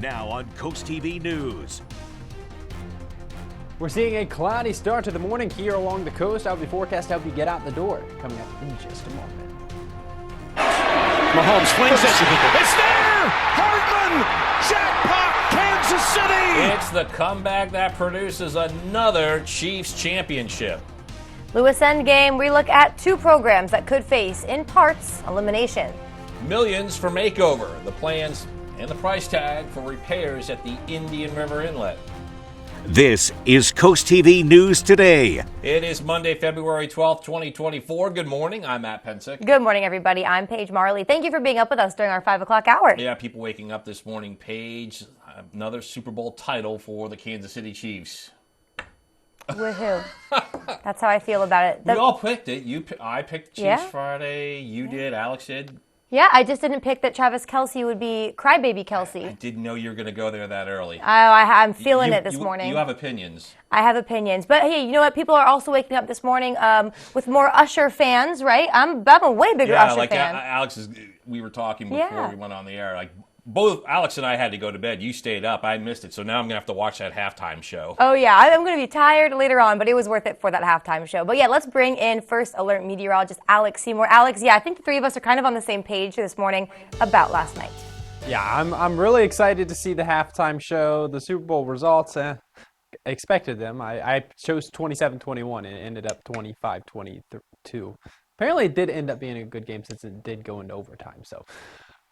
Now on CoastTV News. We're seeing a cloudy start to the morning here along the coast. I'll be forecast to help you get out the door. Coming up in just a moment. Mahomes flings it. It's there! Hardman! Jackpot! Kansas City! It's the comeback that produces another Chiefs championship. Lewis Endgame, we look at two programs that could face, in parts, elimination. Millions for makeover, the plans and the price tag for repairs at the Indian River Inlet. This is CoastTV News Today. It is Monday, February 12th, 2024. Good morning. I'm Matt Pensick. Good morning, everybody. I'm Paige Marley. Thank you for being up with us during our 5 o'clock hour. Yeah, people waking up this morning. Paige, another Super Bowl title for the Kansas City Chiefs. Woohoo. That's how I feel about it. We all picked it. I picked Chiefs Yeah. Friday. You did. Alex did. Yeah, I just didn't pick that Travis Kelce would be crybaby Kelce. I didn't know you were going to go there that early. I'm feeling it this morning. You have opinions. I have opinions. But hey, you know what? People are also waking up this morning with more Usher fans, right? I'm a way bigger Usher fan. Alex we were talking before we went on the air. Like, both Alex and I had to go to bed. You stayed up. I missed it. So now I'm going to have to watch that halftime show. Oh, yeah. I'm going to be tired later on, but it was worth it for that halftime show. But yeah, let's bring in First Alert meteorologist Alex Seymour. Alex, yeah, I think the three of us are kind of on the same page this morning about last night. Yeah, I'm really excited to see the halftime show. The Super Bowl results, expected them. I chose 27-21 and it ended up 25-22. Apparently it did end up being a good game since it did go into overtime. So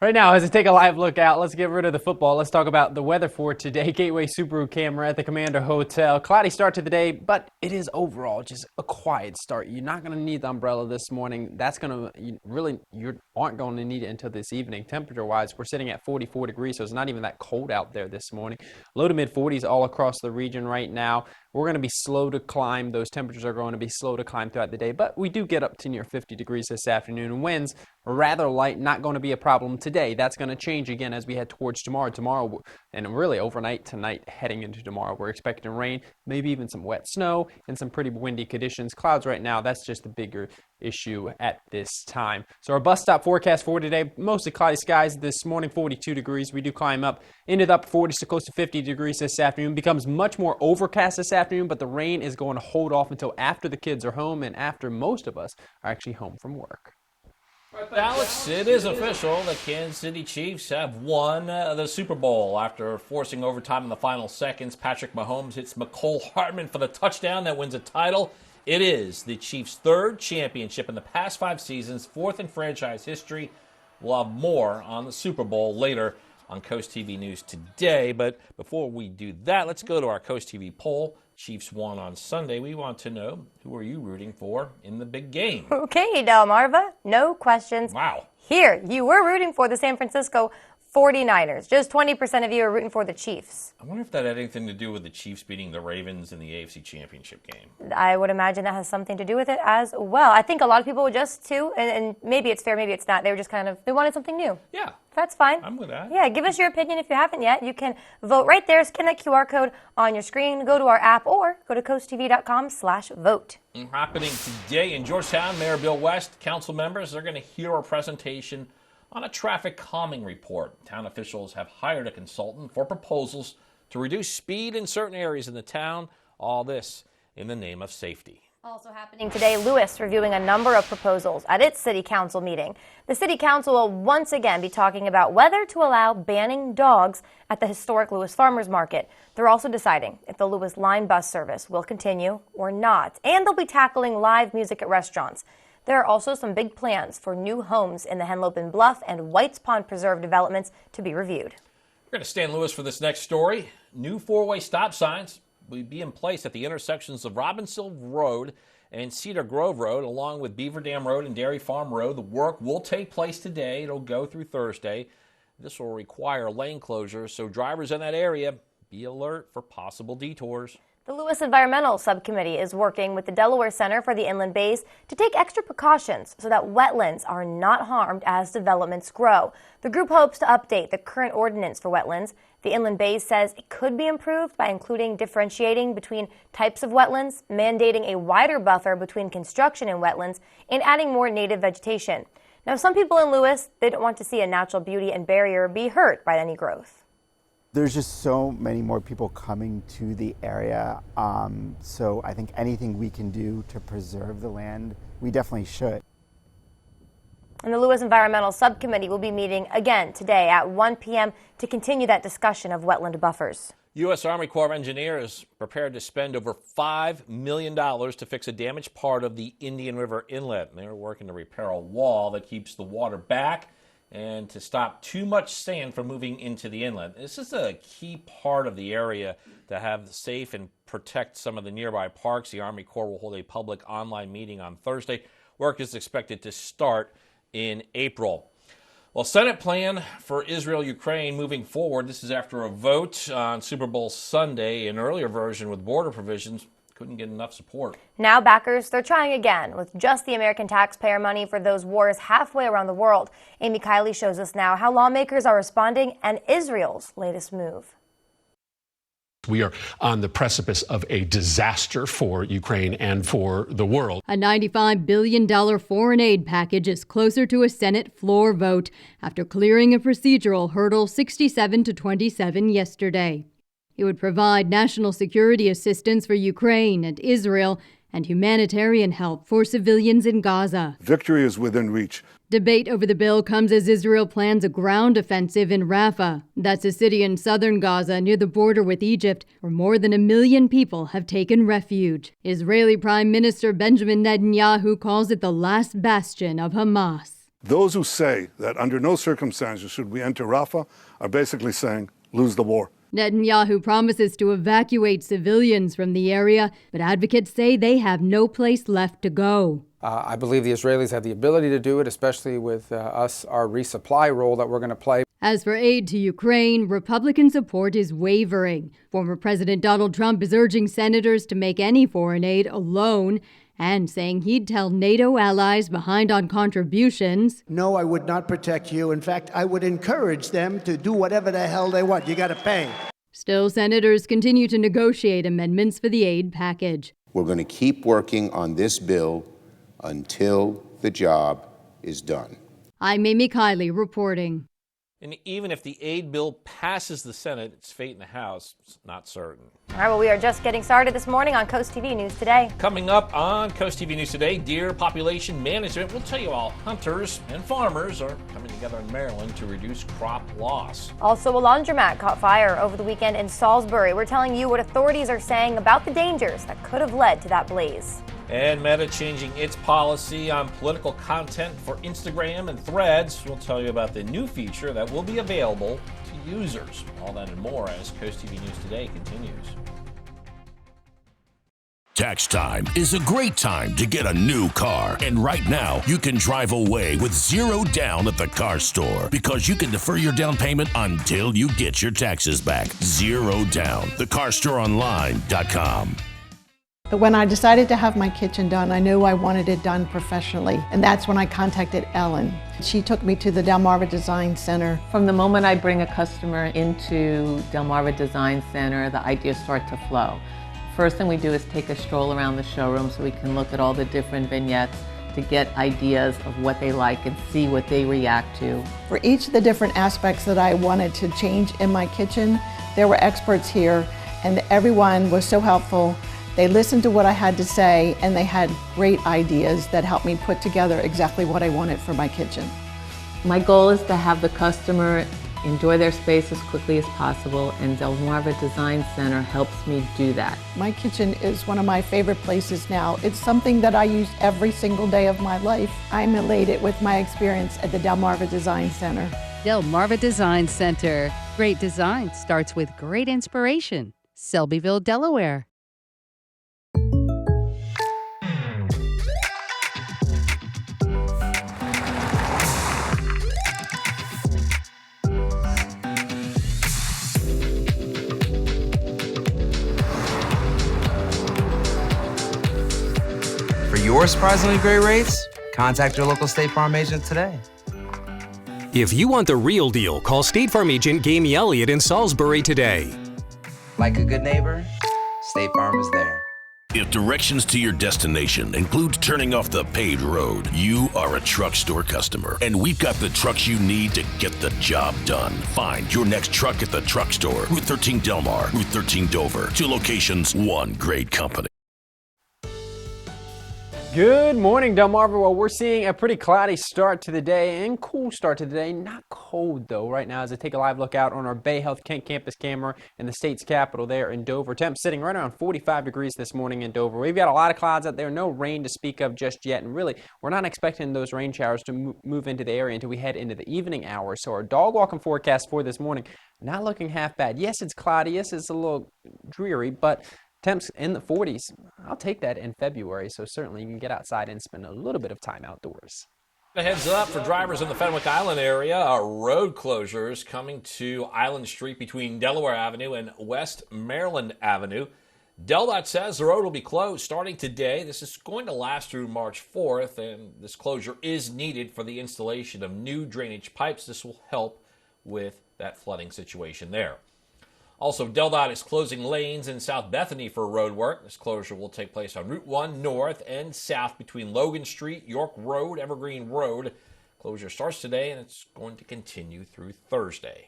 right now, as I take a live look out, let's get rid of the football. Let's talk about the weather for today. Gateway Subaru camera at the Commander Hotel. Cloudy start to the day, but it is overall just a quiet start. You're not going to need the umbrella this morning. That's going to you aren't going to need it until this evening. Temperature-wise, we're sitting at 44 degrees, so it's not even that cold out there this morning. Low to mid 40s all across the region right now. We're going to be slow to climb. Those temperatures are going to be slow to climb throughout the day, but we do get up to near 50 degrees this afternoon. Winds rather light, not going to be a problem today. That's going to change again as we head towards tomorrow. Tomorrow, and really overnight tonight, heading into tomorrow, we're expecting rain, maybe even some wet snow and some pretty windy conditions. Clouds right now, that's just the bigger issue at this time. So our bus stop forecast for today, mostly cloudy skies this morning, 42 degrees. We do climb up into the upper 40s to close to 50 degrees this afternoon. Becomes much more overcast this afternoon, but the rain is going to hold off until after the kids are home and after most of us are actually home from work. Alex, it is official. The Kansas City Chiefs have won the Super Bowl after forcing overtime in the final seconds. Patrick Mahomes hits McCole Hardman for the touchdown that wins a title. It is the Chiefs' third championship in the past 5 seasons, fourth in franchise history. We'll have more on the Super Bowl later on Coast TV News Today. But before we do that, let's go to our Coast TV poll. Chiefs won on Sunday. We want to know, who are you rooting for in the big game? Okay, Delmarva, no questions. Wow. Here, you were rooting for the San Francisco 49ers. Just 20% of you are rooting for the Chiefs. I wonder if that had anything to do with the Chiefs beating the Ravens in the AFC Championship game. I would imagine that has something to do with it as well. I think a lot of people just too, and maybe it's fair, maybe it's not. They were just they wanted something new. Yeah. That's fine. I'm with that. Yeah, give us your opinion if you haven't yet. You can vote right there. Scan that QR code on your screen. Go to our app or go to coasttv.com/vote. Happening today in Georgetown, Mayor Bill West, council members are going to hear a presentation on a traffic calming report. Town officials have hired a consultant for proposals to reduce speed in certain areas in the town. All this in the name of safety. Also happening today, Lewis reviewing a number of proposals at its city council meeting. The city council will once again be talking about whether to allow banning dogs at the historic Lewis Farmers Market. They're also deciding if the Lewis line bus service will continue or not. And they'll be tackling live music at restaurants. There are also some big plans for new homes in the Henlopen Bluff and Whites Pond Preserve developments to be reviewed. We're going to stay in Lewis for this next story. New 4-way stop signs will be in place at the intersections of Robbinsville Road and Cedar Grove Road, along with Beaver Dam Road and Dairy Farm Road. The work will take place today. It'll go through Thursday. This will require lane closures, so drivers in that area, be alert for possible detours. The Lewis Environmental Subcommittee is working with the Delaware Center for the Inland Bays to take extra precautions so that wetlands are not harmed as developments grow. The group hopes to update the current ordinance for wetlands. The Inland Bays says it could be improved by including differentiating between types of wetlands, mandating a wider buffer between construction and wetlands, and adding more native vegetation. Now, some people in Lewis, they don't want to see a natural beauty and barrier be hurt by any growth. There's just so many more people coming to the area, so I think anything we can do to preserve the land, we definitely should. And the Lewis Environmental Subcommittee will be meeting again today at 1 p.m. to continue that discussion of wetland buffers. U.S. Army Corps of Engineers prepared to spend over $5 million to fix a damaged part of the Indian River inlet. They're working to repair a wall that keeps the water back and to stop too much sand from moving into the inlet. This is a key part of the area to have safe and protect some of the nearby parks. The Army Corps will hold a public online meeting on Thursday. Work is expected to start in April. Well, Senate plan for Israel-Ukraine moving forward. This is after a vote on Super Bowl Sunday. An earlier version with border provisions couldn't get enough support. Now backers, they're trying again with just the American taxpayer money for those wars halfway around the world. Amy Kiley shows us now how lawmakers are responding and Israel's latest move. We are on the precipice of a disaster for Ukraine and for the world. A $95 billion foreign aid package is closer to a Senate floor vote after clearing a procedural hurdle 67-27 yesterday. It would provide national security assistance for Ukraine and Israel and humanitarian help for civilians in Gaza. Victory is within reach. Debate over the bill comes as Israel plans a ground offensive in Rafah. That's a city in southern Gaza near the border with Egypt, where more than 1 million people have taken refuge. Israeli Prime Minister Benjamin Netanyahu calls it the last bastion of Hamas. Those who say that under no circumstances should we enter Rafah are basically saying, lose the war. Netanyahu promises to evacuate civilians from the area, but advocates say they have no place left to go. I believe the Israelis have the ability to do it, especially with our resupply role that we're going to play. As for aid to Ukraine, Republican support is wavering. Former President Donald Trump is urging senators to make any foreign aid alone and saying he'd tell NATO allies behind on contributions. No, I would not protect you. In fact, I would encourage them to do whatever the hell they want. You got to pay. Still, senators continue to negotiate amendments for the aid package. We're going to keep working on this bill until the job is done. I'm Amy Kiley reporting. And even if the aid bill passes the Senate, its fate in the House is not certain. All right, well, we are just getting started this morning on CoastTV News Today. Coming up on CoastTV News Today, deer population management. We'll tell you all hunters and farmers are coming together in Maryland to reduce crop loss. Also, a laundromat caught fire over the weekend in Salisbury. We're telling you what authorities are saying about the dangers that could have led to that blaze. And Meta changing its policy on political content for Instagram and Threads. We'll tell you about the new feature that will be available to users. All that and more as CoastTV News Today continues. Tax time is a great time to get a new car. And right now, you can drive away with zero down at the car store because you can defer your down payment until you get your taxes back. Zero down. TheCarStoreOnline.com. When I decided to have my kitchen done, I knew I wanted it done professionally, and that's when I contacted Ellen. She took me to the Delmarva Design Center. From the moment I bring a customer into Delmarva Design Center, the ideas start to flow. First thing we do is take a stroll around the showroom so we can look at all the different vignettes to get ideas of what they like and see what they react to. For each of the different aspects that I wanted to change in my kitchen, there were experts here, and everyone was so helpful. They listened to what I had to say, and they had great ideas that helped me put together exactly what I wanted for my kitchen. My goal is to have the customer enjoy their space as quickly as possible, and Delmarva Design Center helps me do that. My kitchen is one of my favorite places now. It's something that I use every single day of my life. I'm elated with my experience at the Delmarva Design Center. Delmarva Design Center. Great design starts with great inspiration. Selbyville, Delaware. For your surprisingly great rates, contact your local State Farm agent today. If you want the real deal, call State Farm agent Gamey Elliott in Salisbury today. Like a good neighbor, State Farm is there. If directions to your destination include turning off the paved road, you are a truck store customer, and we've got the trucks you need to get the job done. Find your next truck at the truck store. Route 13 Del Mar, Route 13 Dover. 2 locations, 1 great company. Good morning, Delmarva. Well, we're seeing a pretty cloudy start to the day and cool start to the day. Not cold, though, right now as I take a live look out on our Bay Health Kent campus camera in the state's capital there in Dover. Temps sitting right around 45 degrees this morning in Dover. We've got a lot of clouds out there, no rain to speak of just yet, and really, we're not expecting those rain showers to move into the area until we head into the evening hours. So our dog walking forecast for this morning, not looking half bad. Yes, it's cloudy. Yes, it's a little dreary, but temps in the 40s. I'll take that in February, so certainly you can get outside and spend a little bit of time outdoors. A heads up for drivers in the Fenwick Island area. Road closures coming to Island Street between Delaware Avenue and West Maryland Avenue. DelDOT says the road will be closed starting today. This is going to last through March 4th, and this closure is needed for the installation of new drainage pipes. This will help with that flooding situation there. Also, DelDOT is closing lanes in South Bethany for road work. This closure will take place on Route 1 north and south between Logan Street, York Road, Evergreen Road. Closure starts today, and it's going to continue through Thursday.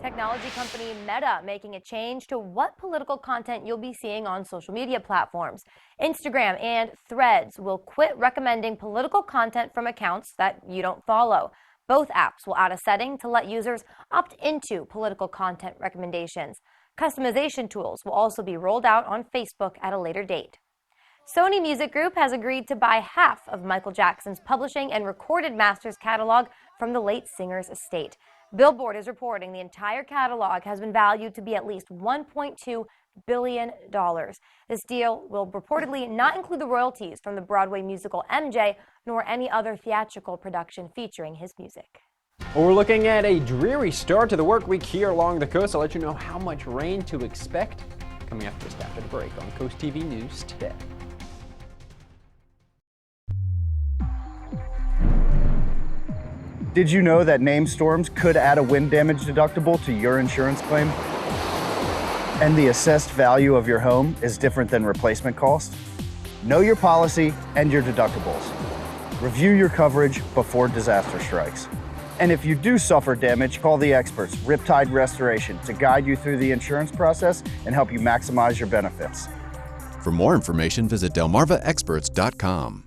Technology company Meta making a change to what political content you'll be seeing on social media platforms. Instagram and Threads will quit recommending political content from accounts that you don't follow. Both apps will add a setting to let users opt into political content recommendations. Customization tools will also be rolled out on Facebook at a later date. Sony Music Group has agreed to buy half of Michael Jackson's publishing and recorded masters catalog from the late singer's estate. Billboard is reporting the entire catalog has been valued to be at least $1.2 billion. This deal will reportedly not include the royalties from the Broadway musical MJ, nor any other theatrical production featuring his music. Well, we're looking at a dreary start to the work week here along the coast. I'll let you know how much rain to expect coming up just after the break on Coast TV News Today. Did you know that named storms could add a wind damage deductible to your insurance claim? And the assessed value of your home is different than replacement cost? Know your policy and your deductibles. Review your coverage before disaster strikes. And if you do suffer damage, call the experts, Riptide Restoration, to guide you through the insurance process and help you maximize your benefits. For more information, visit delmarvaexperts.com.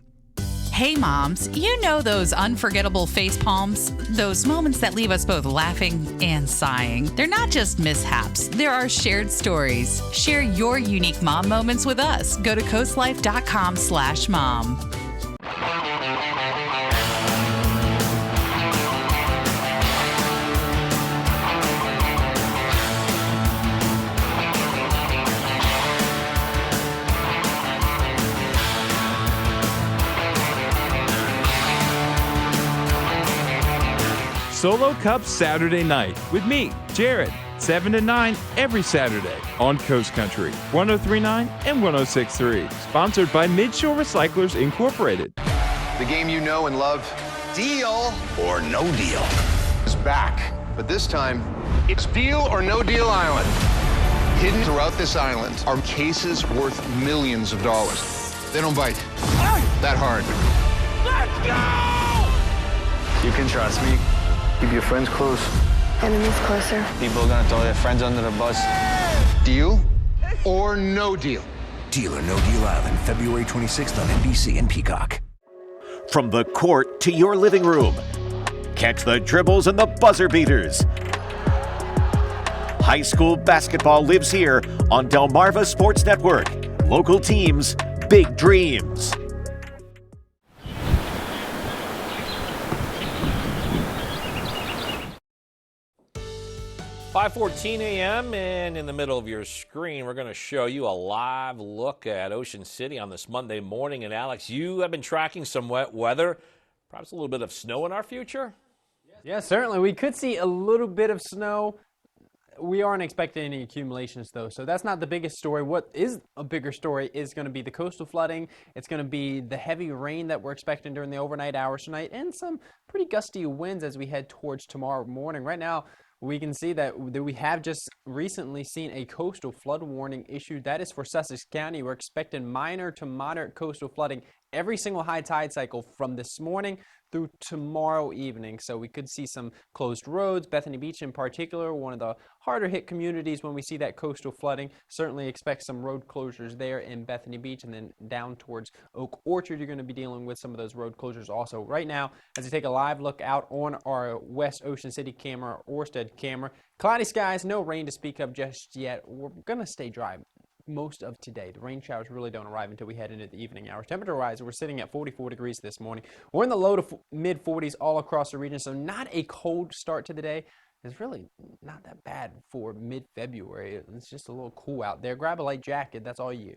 Hey moms, you know those unforgettable face palms? Those moments that leave us both laughing and sighing. They're not just mishaps, there are shared stories. Share your unique mom moments with us. Go to coastlife.com/mom. Solo Cup Saturday night with me, Jared, 7 to 9 every Saturday on Coast Country, 103.9 and 106.3. Sponsored by Midshore Recyclers Incorporated. The game you know and love, Deal or No Deal, is back. But this time, it's Deal or No Deal Island. Hidden throughout this island are cases worth millions of dollars. They don't bite that hard. Let's go! You can trust me. Keep your friends close. Enemies closer. People are gonna throw their friends under the bus. Deal or No Deal? Deal or No Deal Island, February 26th on NBC and Peacock. From the court to your living room, catch the dribbles and the buzzer beaters. High school basketball lives here on Delmarva Sports Network. Local teams, big dreams. 5:14 a.m. and in the middle of your screen, we're going to show you a live look at Ocean City on this Monday morning. And Alex, you have been tracking some wet weather, perhaps a little bit of snow in our future? Yeah, certainly. We could see a little bit of snow. We aren't expecting any accumulations, though, so that's not the biggest story. What is a bigger story is going to be the coastal flooding. It's going to be the heavy rain that we're expecting during the overnight hours tonight and some pretty gusty winds as we head towards tomorrow morning. Right now, we can see that we have just recently seen a coastal flood warning issued. That is for Sussex County. We're expecting minor to moderate coastal flooding every single high tide cycle from this morning through tomorrow evening. So we could see some closed roads. Bethany Beach in particular, one of the harder hit communities when we see that coastal flooding. Certainly expect some road closures there in Bethany Beach, and then down towards Oak Orchard, you're going to be dealing with some of those road closures also. Right now, as we take a live look out on our West Ocean City camera, Orsted camera, cloudy skies, no rain to speak of just yet. We're going to stay dry most of today. The rain showers really don't arrive until we head into the evening hours. Temperature-wise, we're sitting at 44 degrees this morning. We're in the low to mid-40s all across the region, so not a cold start to the day. It's really not that bad for mid-February. It's just a little cool out there. Grab a light jacket. That's all you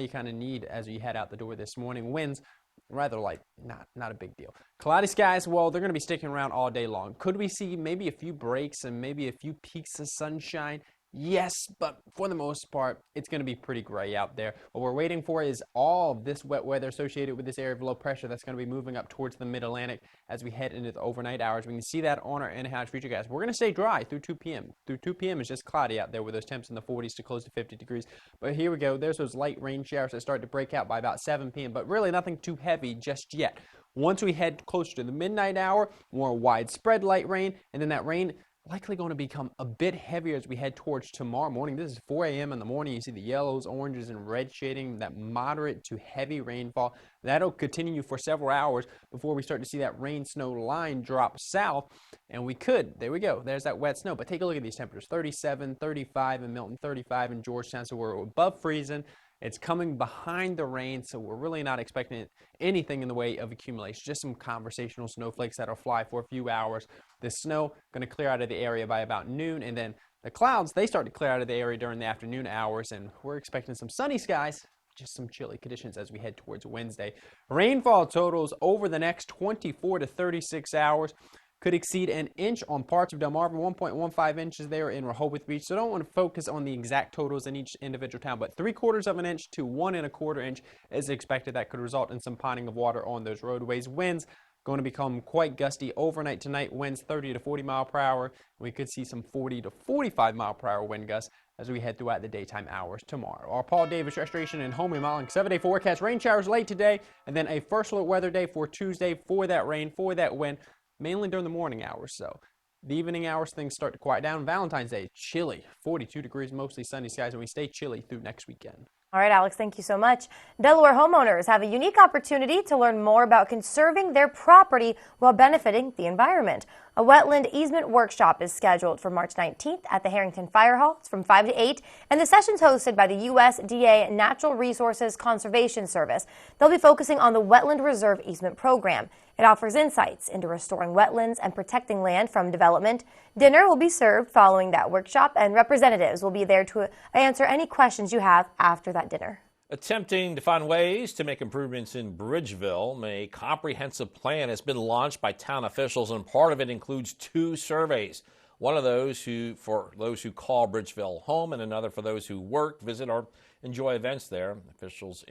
kind of need as you head out the door this morning. Winds rather light, not a big deal. Cloudy skies, well, they're going to be sticking around all day long. Could we see maybe a few breaks and maybe a few peaks of sunshine? Yes, but for the most part, it's going to be pretty gray out there. What we're waiting for is all of this wet weather associated with this area of low pressure that's going to be moving up towards the mid-Atlantic as we head into the overnight hours. We can see that on our in-house future guys. We're going to stay dry through 2 p.m. Through 2 p.m. it's just cloudy out there with those temps in the 40s to close to 50 degrees. But here we go. There's those light rain showers that start to break out by about 7 p.m., but really nothing too heavy just yet. Once we head closer to the midnight hour, more widespread light rain, and then that rain likely going to become a bit heavier as we head towards tomorrow morning. This is 4 a.m. in the morning. You see the yellows, oranges, and red shading, that moderate to heavy rainfall. That'll continue for several hours before we start to see that rain-snow line drop south. And we could, there we go, there's that wet snow. But take a look at these temperatures, 37, 35 in Milton, 35 in Georgetown. So we're above freezing. It's coming behind the rain, so we're really not expecting anything in the way of accumulation, just some conversational snowflakes that'll fly for a few hours. The snow going to clear out of the area by about noon, and then the clouds, they start to clear out of the area during the afternoon hours, and we're expecting some sunny skies, just some chilly conditions as we head towards Wednesday. Rainfall totals over the next 24 to 36 hours could exceed an inch on parts of Delmarva, 1.15 inches there in Rehoboth Beach. So I don't want to focus on the exact totals in each individual town, but 3/4 of an inch to 1 1/4 inch is expected. That could result in some ponding of water on those roadways. Winds going to become quite gusty overnight tonight. Winds 30 to 40 mile per hour. We could see some 40 to 45 mile per hour wind gusts as we head throughout the daytime hours tomorrow. Our Paul Davis Restoration and Home Remodeling 7-day forecast. Rain showers late today, and then a first alert weather day for Tuesday for that rain, for that wind, mainly during the morning hours. So the evening hours, things start to quiet down. Valentine's Day, chilly, 42 degrees, mostly sunny skies, and we stay chilly through next weekend. All right, Alex, thank you so much. Delaware homeowners have a unique opportunity to learn more about conserving their property while benefiting the environment. A wetland easement workshop is scheduled for March 19th at the Harrington Fire Hall. It's from 5 to 8, and the session's hosted by the USDA Natural Resources Conservation Service. They'll be focusing on the Wetland Reserve Easement Program. It offers insights into restoring wetlands and protecting land from development. Dinner will be served following that workshop, and representatives will be there to answer any questions you have after that dinner. Attempting to find ways to make improvements in Bridgeville, a comprehensive plan has been launched by town officials, and part of it includes 2 surveys. One of those for those who call Bridgeville home, and another for those who work, visit, or enjoy events there. Officials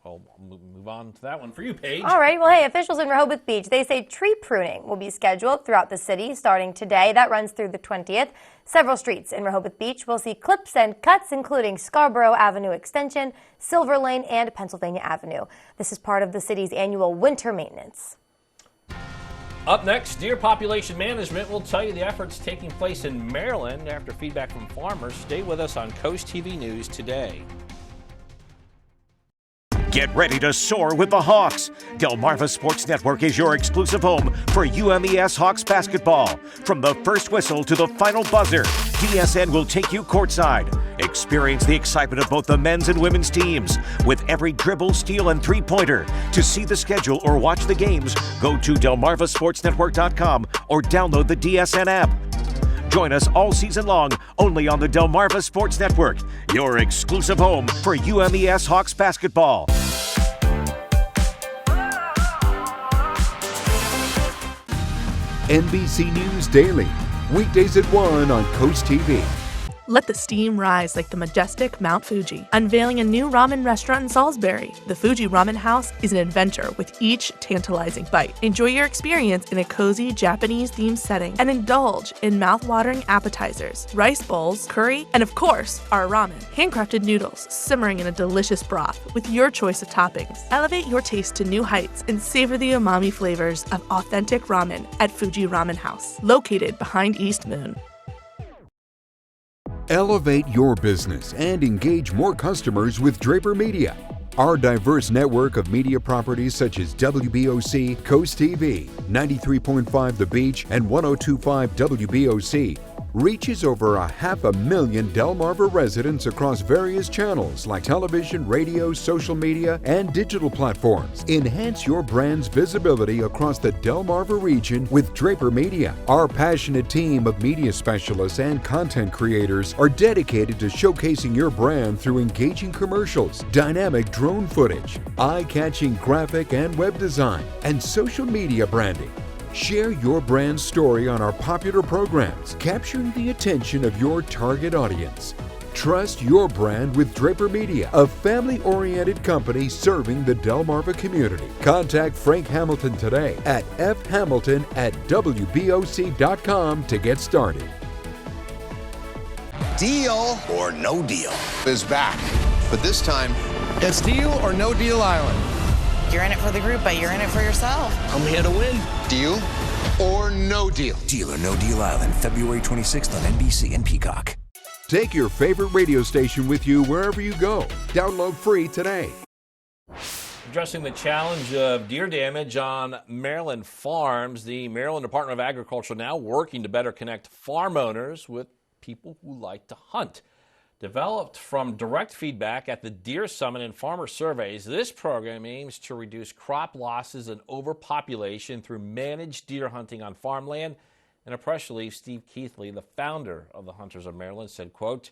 I'll move on to that one for you, Paige. All right. Well, hey, officials in Rehoboth Beach, they say tree pruning will be scheduled throughout the city starting today. That runs through the 20th. Several streets in Rehoboth Beach will see clips and cuts, including Scarborough Avenue Extension, Silver Lane, and Pennsylvania Avenue. This is part of the city's annual winter maintenance. Up next, deer population management will tell you the efforts taking place in Maryland after feedback from farmers. Stay with us on Coast TV News today. Get ready to soar with the Hawks. Delmarva Sports Network is your exclusive home for UMES Hawks basketball. From the first whistle to the final buzzer, DSN will take you courtside. Experience the excitement of both the men's and women's teams with every dribble, steal, and three-pointer. To see the schedule or watch the games, go to DelmarvaSportsNetwork.com or download the DSN app. Join us all season long, only on the Delmarva Sports Network, your exclusive home for UMES Hawks basketball. NBC News Daily, weekdays at 1 on Coast TV. Let the steam rise like the majestic Mount Fuji. Unveiling a new ramen restaurant in Salisbury, the Fuji Ramen House is an adventure with each tantalizing bite. Enjoy your experience in a cozy Japanese-themed setting and indulge in mouth-watering appetizers, rice bowls, curry, and of course, our ramen. Handcrafted noodles simmering in a delicious broth with your choice of toppings. Elevate your taste to new heights and savor the umami flavors of authentic ramen at Fuji Ramen House, located behind East Moon. Elevate your business and engage more customers with Draper Media. Our diverse network of media properties such as WBOC, CoastTV, 93.5 The Beach, and 102.5 WBOC reaches over 500,000 Delmarva residents across various channels like television, radio, social media, and digital platforms. Enhance your brand's visibility across the Delmarva region with Draper Media. Our passionate team of media specialists and content creators are dedicated to showcasing your brand through engaging commercials, dynamic drone footage, eye-catching graphic and web design, and social media branding. Share your brand story on our popular programs, capturing the attention of your target audience. Trust your brand with Draper Media, a family-oriented company serving the Delmarva community. Contact Frank Hamilton today at fhamilton@wboc.com to get started. Deal or No Deal is back. But this time, it's Deal or No Deal Island. You're in it for the group, but you're in it for yourself. I'm here to win. Deal or No Deal? Deal or No Deal Island, February 26th on NBC and Peacock. Take your favorite radio station with you wherever you go. Download free today. Addressing the challenge of deer damage on Maryland farms, the Maryland Department of Agriculture now working to better connect farm owners with people who like to hunt. Developed from direct feedback at the Deer Summit and farmer surveys, this program aims to reduce crop losses and overpopulation through managed deer hunting on farmland. In a press release, Steve Keithley, the founder of the Hunters of Maryland, said, quote,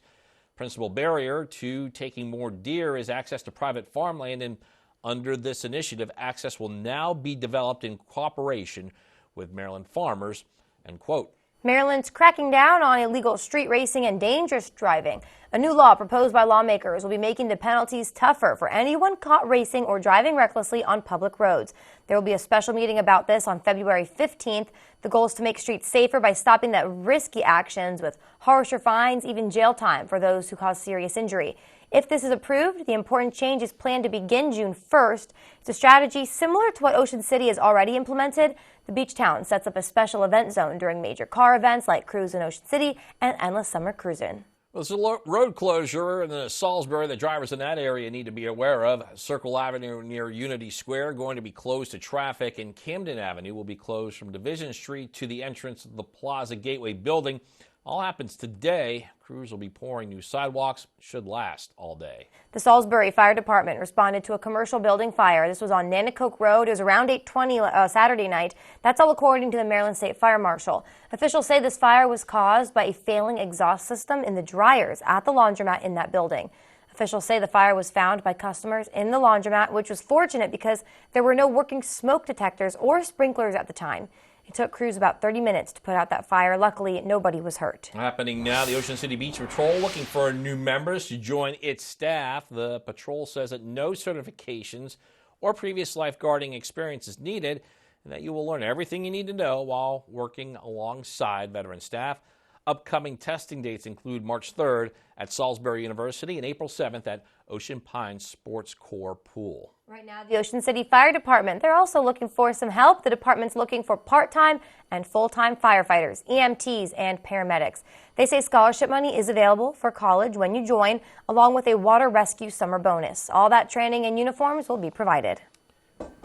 "Principal barrier to taking more deer is access to private farmland, and under this initiative, access will now be developed in cooperation with Maryland farmers," end quote. Maryland's cracking down on illegal street racing and dangerous driving. A new law proposed by lawmakers will be making the penalties tougher for anyone caught racing or driving recklessly on public roads. There will be a special meeting about this on February 15th. The goal is to make streets safer by stopping that risky actions with harsher fines, even jail time for those who cause serious injury. If this is approved, the important change is planned to begin June 1st. It's a strategy similar to what Ocean City has already implemented. The beach town sets up a special event zone during major car events like Cruise in Ocean City and Endless Summer Cruising. Well, there's a road closure in the Salisbury that drivers in that area need to be aware of. Circle Avenue near Unity Square going to be closed to traffic, and Camden Avenue will be closed from Division Street to the entrance of the Plaza Gateway building. All happens today. Crews will be pouring new sidewalks. Should last all day. The Salisbury Fire Department responded to a commercial building fire. This was on Nanticoke Road. It was around 8:20 Saturday night. That's all according to the Maryland State Fire Marshal. Officials say this fire was caused by a failing exhaust system in the dryers at the laundromat in that building. Officials say the fire was found by customers in the laundromat, which was fortunate because there were no working smoke detectors or sprinklers at the time. It took crews about 30 minutes to put out that fire. Luckily, nobody was hurt. Happening now, the Ocean City Beach Patrol looking for new members to join its staff. The patrol says that no certifications or previous lifeguarding experience is needed, and that you will learn everything you need to know while working alongside veteran staff. Upcoming testing dates include March 3rd at Salisbury University and April 7th at Ocean Pines Sports Corps Pool. Right now, the Ocean City Fire Department, they're also looking for some help. The department's looking for part-time and full-time firefighters, EMTs, and paramedics. They say scholarship money is available for college when you join, along with a water rescue summer bonus. All that training and uniforms will be provided.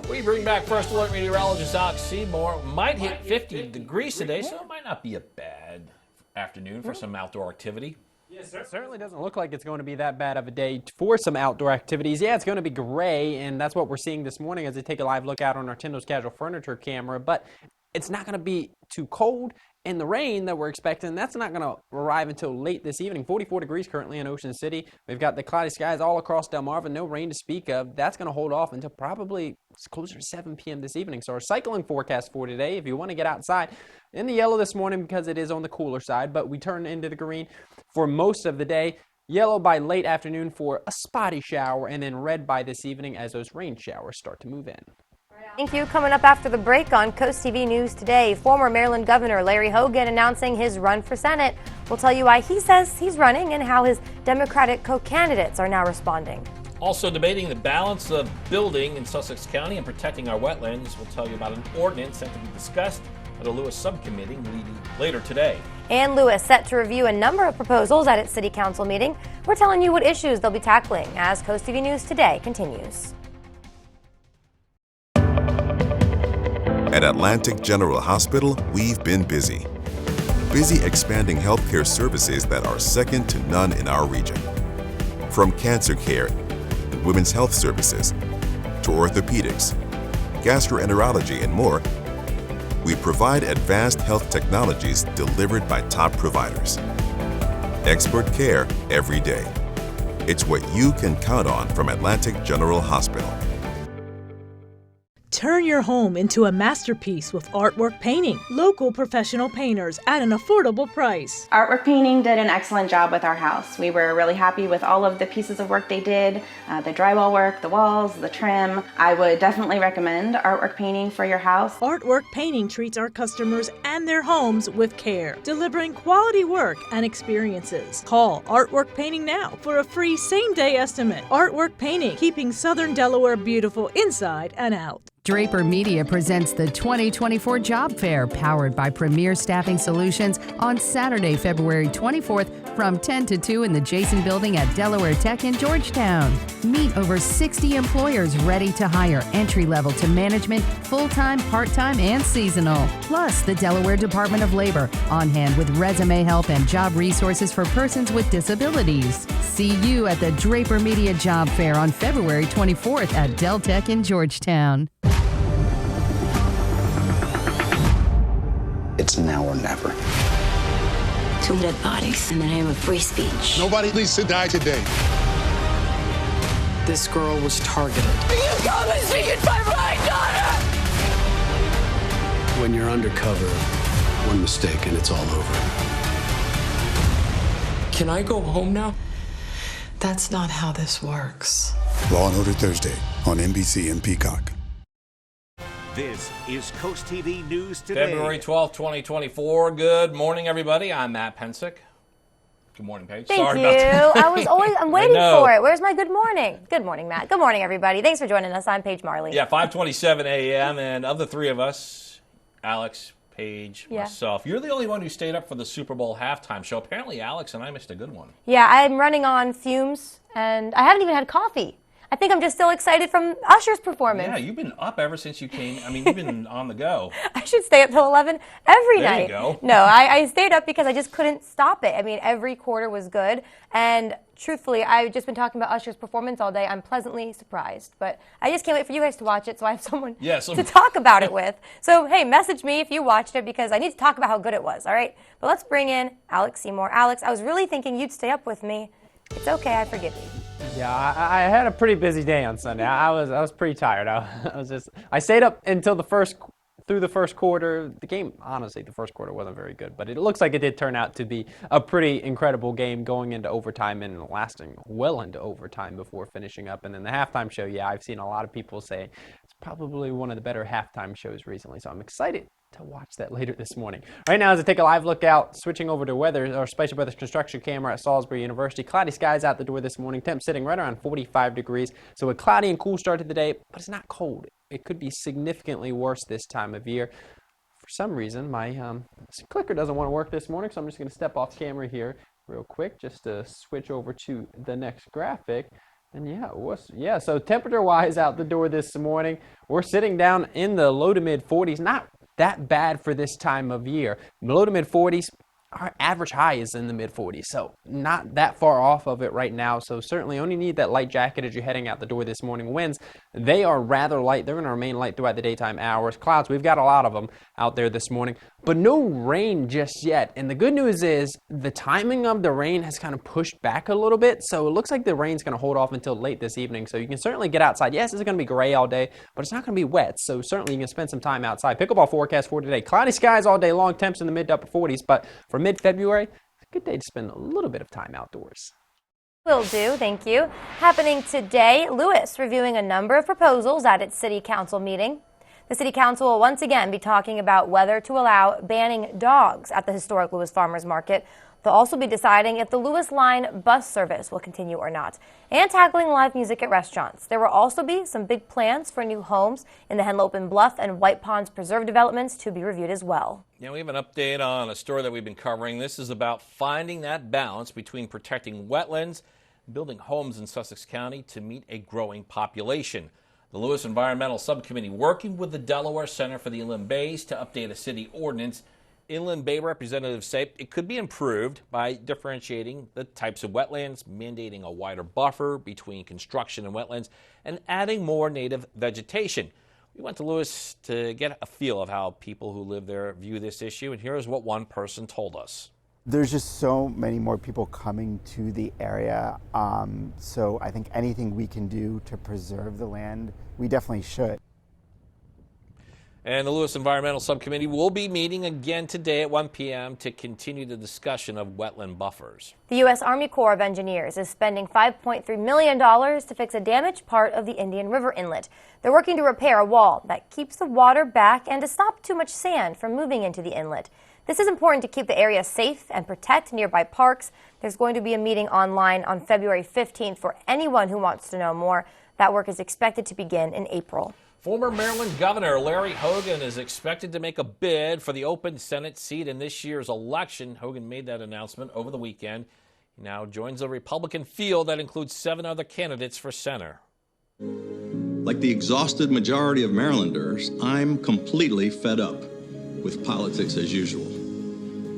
We bring back First Alert meteorologist Alex Seymour. Might hit 50 degrees today, so it might not be a bad afternoon for some outdoor activity. Yes, it certainly doesn't look like it's going to be that bad of a day for some outdoor activities. Yeah, it's going to be gray, and that's what we're seeing this morning as they take a live look out on our Tendo's Casual Furniture camera. But it's not going to be too cold, and the rain that we're expecting, that's not going to arrive until late this evening. 44 degrees currently in Ocean City. We've got the cloudy skies all across Delmarva, no rain to speak of. That's going to hold off until probably it's closer to 7 p.m. this evening. So our cycling forecast for today, if you want to get outside, in the yellow this morning because it is on the cooler side, but we turn into the green for most of the day. Yellow by late afternoon for a spotty shower, and then red by this evening as those rain showers start to move in. Thank you. Coming up after the break on Coast TV News today, former Maryland Governor Larry Hogan announcing his run for Senate. We'll tell you why he says he's running and how his Democratic co-candidates are now responding. Also debating the balance of building in Sussex County and protecting our wetlands. We'll tell you about an ordinance set to be discussed at a Lewis subcommittee later today. And Lewis set to review a number of proposals at its city council meeting. We're telling you what issues they'll be tackling as Coast TV News Today continues. At Atlantic General Hospital, we've been busy. Busy expanding healthcare services that are second to none in our region. From cancer care, women's health services, to orthopedics, gastroenterology, and more, we provide advanced health technologies delivered by top providers. Expert care every day. It's what you can count on from Atlantic General Hospital. Turn your home into a masterpiece with Artwork Painting. Local professional painters at an affordable price. Artwork Painting did an excellent job with our house. We were really happy with all of the pieces of work they did, the drywall work, the walls, the trim. I would definitely recommend Artwork Painting for your house. Artwork Painting treats our customers and their homes with care, delivering quality work and experiences. Call Artwork Painting now for a free same-day estimate. Artwork Painting, keeping Southern Delaware beautiful inside and out. Draper Media presents the 2024 Job Fair, powered by Premier Staffing Solutions, on Saturday, February 24th from 10 to 2 in the Jason Building at Delaware Tech in Georgetown. Meet over 60 employers ready to hire entry-level to management, full-time, part-time, and seasonal. Plus, the Delaware Department of Labor on hand with resume help and job resources for persons with disabilities. See you at the Draper Media Job Fair on February 24th at Del Tech in Georgetown. It's now or never. 2 dead bodies in the name of free speech. Nobody needs to die today. This girl was targeted. You come and see it by my daughter! When you're undercover, one mistake and it's all over. Can I go home now? That's not how this works. Law & Order Thursday on NBC and Peacock. This is Coast TV News Today. February 12th, 2024. Good morning, everybody. I'm Matt Pensick. Good morning, Paige. Thank Sorry you. about that. I'm waiting for it. Where's my good morning? Good morning, Matt. Good morning, everybody. Thanks for joining us. I'm Paige Marley. Yeah, 5:27 a.m. And of the three of us, Alex, Paige, myself, you're the only one who stayed up for the Super Bowl halftime show. Apparently, Alex and I missed a good one. Yeah, I'm running on fumes, and I haven't even had coffee. I think I'm just still excited from Usher's performance. Yeah, you've been up ever since you came. I mean, you've been on the go. I should stay up till 11 every night. There you go. No, I stayed up because I just couldn't stop it. I mean, every quarter was good. And truthfully, I've just been talking about Usher's performance all day. I'm pleasantly surprised. But I just can't wait for you guys to watch it so I have someone to talk about it with. So, hey, message me if you watched it because I need to talk about how good it was, all right? But let's bring in Alex Seymour. Alex, I was really thinking you'd stay up with me. It's okay, I forgive you. Yeah, I had a pretty busy day on Sunday. I was pretty tired. I stayed up until through the first quarter. The game, honestly, the first quarter wasn't very good, but it looks like it did turn out to be a pretty incredible game going into overtime and lasting well into overtime before finishing up. And then the halftime show, yeah, I've seen a lot of people say it's probably one of the better halftime shows recently, so I'm excited to watch that later this morning. Right now, as I take a live look out, switching over to weather, our Spatial Weather construction camera at Salisbury University. Cloudy skies out the door this morning. Temp sitting right around 45 degrees. So a cloudy and cool start to the day, but it's not cold. It could be significantly worse this time of year. For some reason, my clicker doesn't want to work this morning, so I'm just going to step off camera here real quick just to switch over to the next graphic. And yeah, so temperature-wise out the door this morning, we're sitting down in the low to mid 40s. Not that bad for this time of year. Low to mid 40s. Our average high is in the mid 40s, so not that far off of it right now. So certainly only need that light jacket as you're heading out the door this morning. Winds, they are rather light. They're going to remain light throughout the daytime hours. Clouds, we've got a lot of them out there this morning. but no rain just yet. And the good news is the timing of the rain has kind of pushed back a little bit. So it looks like the rain's going to hold off until late this evening. So you can certainly get outside. Yes, it's going to be gray all day, but it's not going to be wet. So certainly you can spend some time outside. Pickleball forecast for today. Cloudy skies all day long, temps in the mid to upper 40s. But for mid-February, it's a good day to spend a little bit of time outdoors. Will do, thank you. Happening today, Lewis reviewing a number of proposals at its city council meeting. The city council will once again be talking about whether to allow banning dogs at the historic Lewis Farmers Market. They'll also be deciding if the Lewis Line bus service will continue or not, and tackling live music at restaurants. There will also be some big plans for new homes in the Henlopen Bluff and White Ponds Preserve developments to be reviewed as well. Yeah, we have an update on a story that we've been covering. This is about finding that balance between protecting wetlands and building homes in Sussex County to meet a growing population. The Lewis Environmental Subcommittee working with the Delaware Center for the Inland Bays to update a city ordinance. Inland Bay representatives say it could be improved by differentiating the types of wetlands, mandating a wider buffer between construction and wetlands, and adding more native vegetation. We went to Lewis to get a feel of how people who live there view this issue, and here's what one person told us. There's just so many more people coming to the area, so I think anything we can do to preserve the land, we definitely should. And the Lewis Environmental Subcommittee will be meeting again today at 1 p.m. to continue the discussion of wetland buffers. The U.S. Army Corps of Engineers is spending $5.3 million to fix a damaged part of the Indian River inlet. They're working to repair a wall that keeps the water back and to stop too much sand from moving into the inlet. This is important to keep the area safe and protect nearby parks. There's going to be a meeting online on February 15th for anyone who wants to know more. That work is expected to begin in April. Former Maryland Governor Larry Hogan is expected to make a bid for the open Senate seat in this year's election. Hogan made that announcement over the weekend. He now joins a Republican field that includes 7 other candidates for Senate. Like the exhausted majority of Marylanders, I'm completely fed up with politics as usual.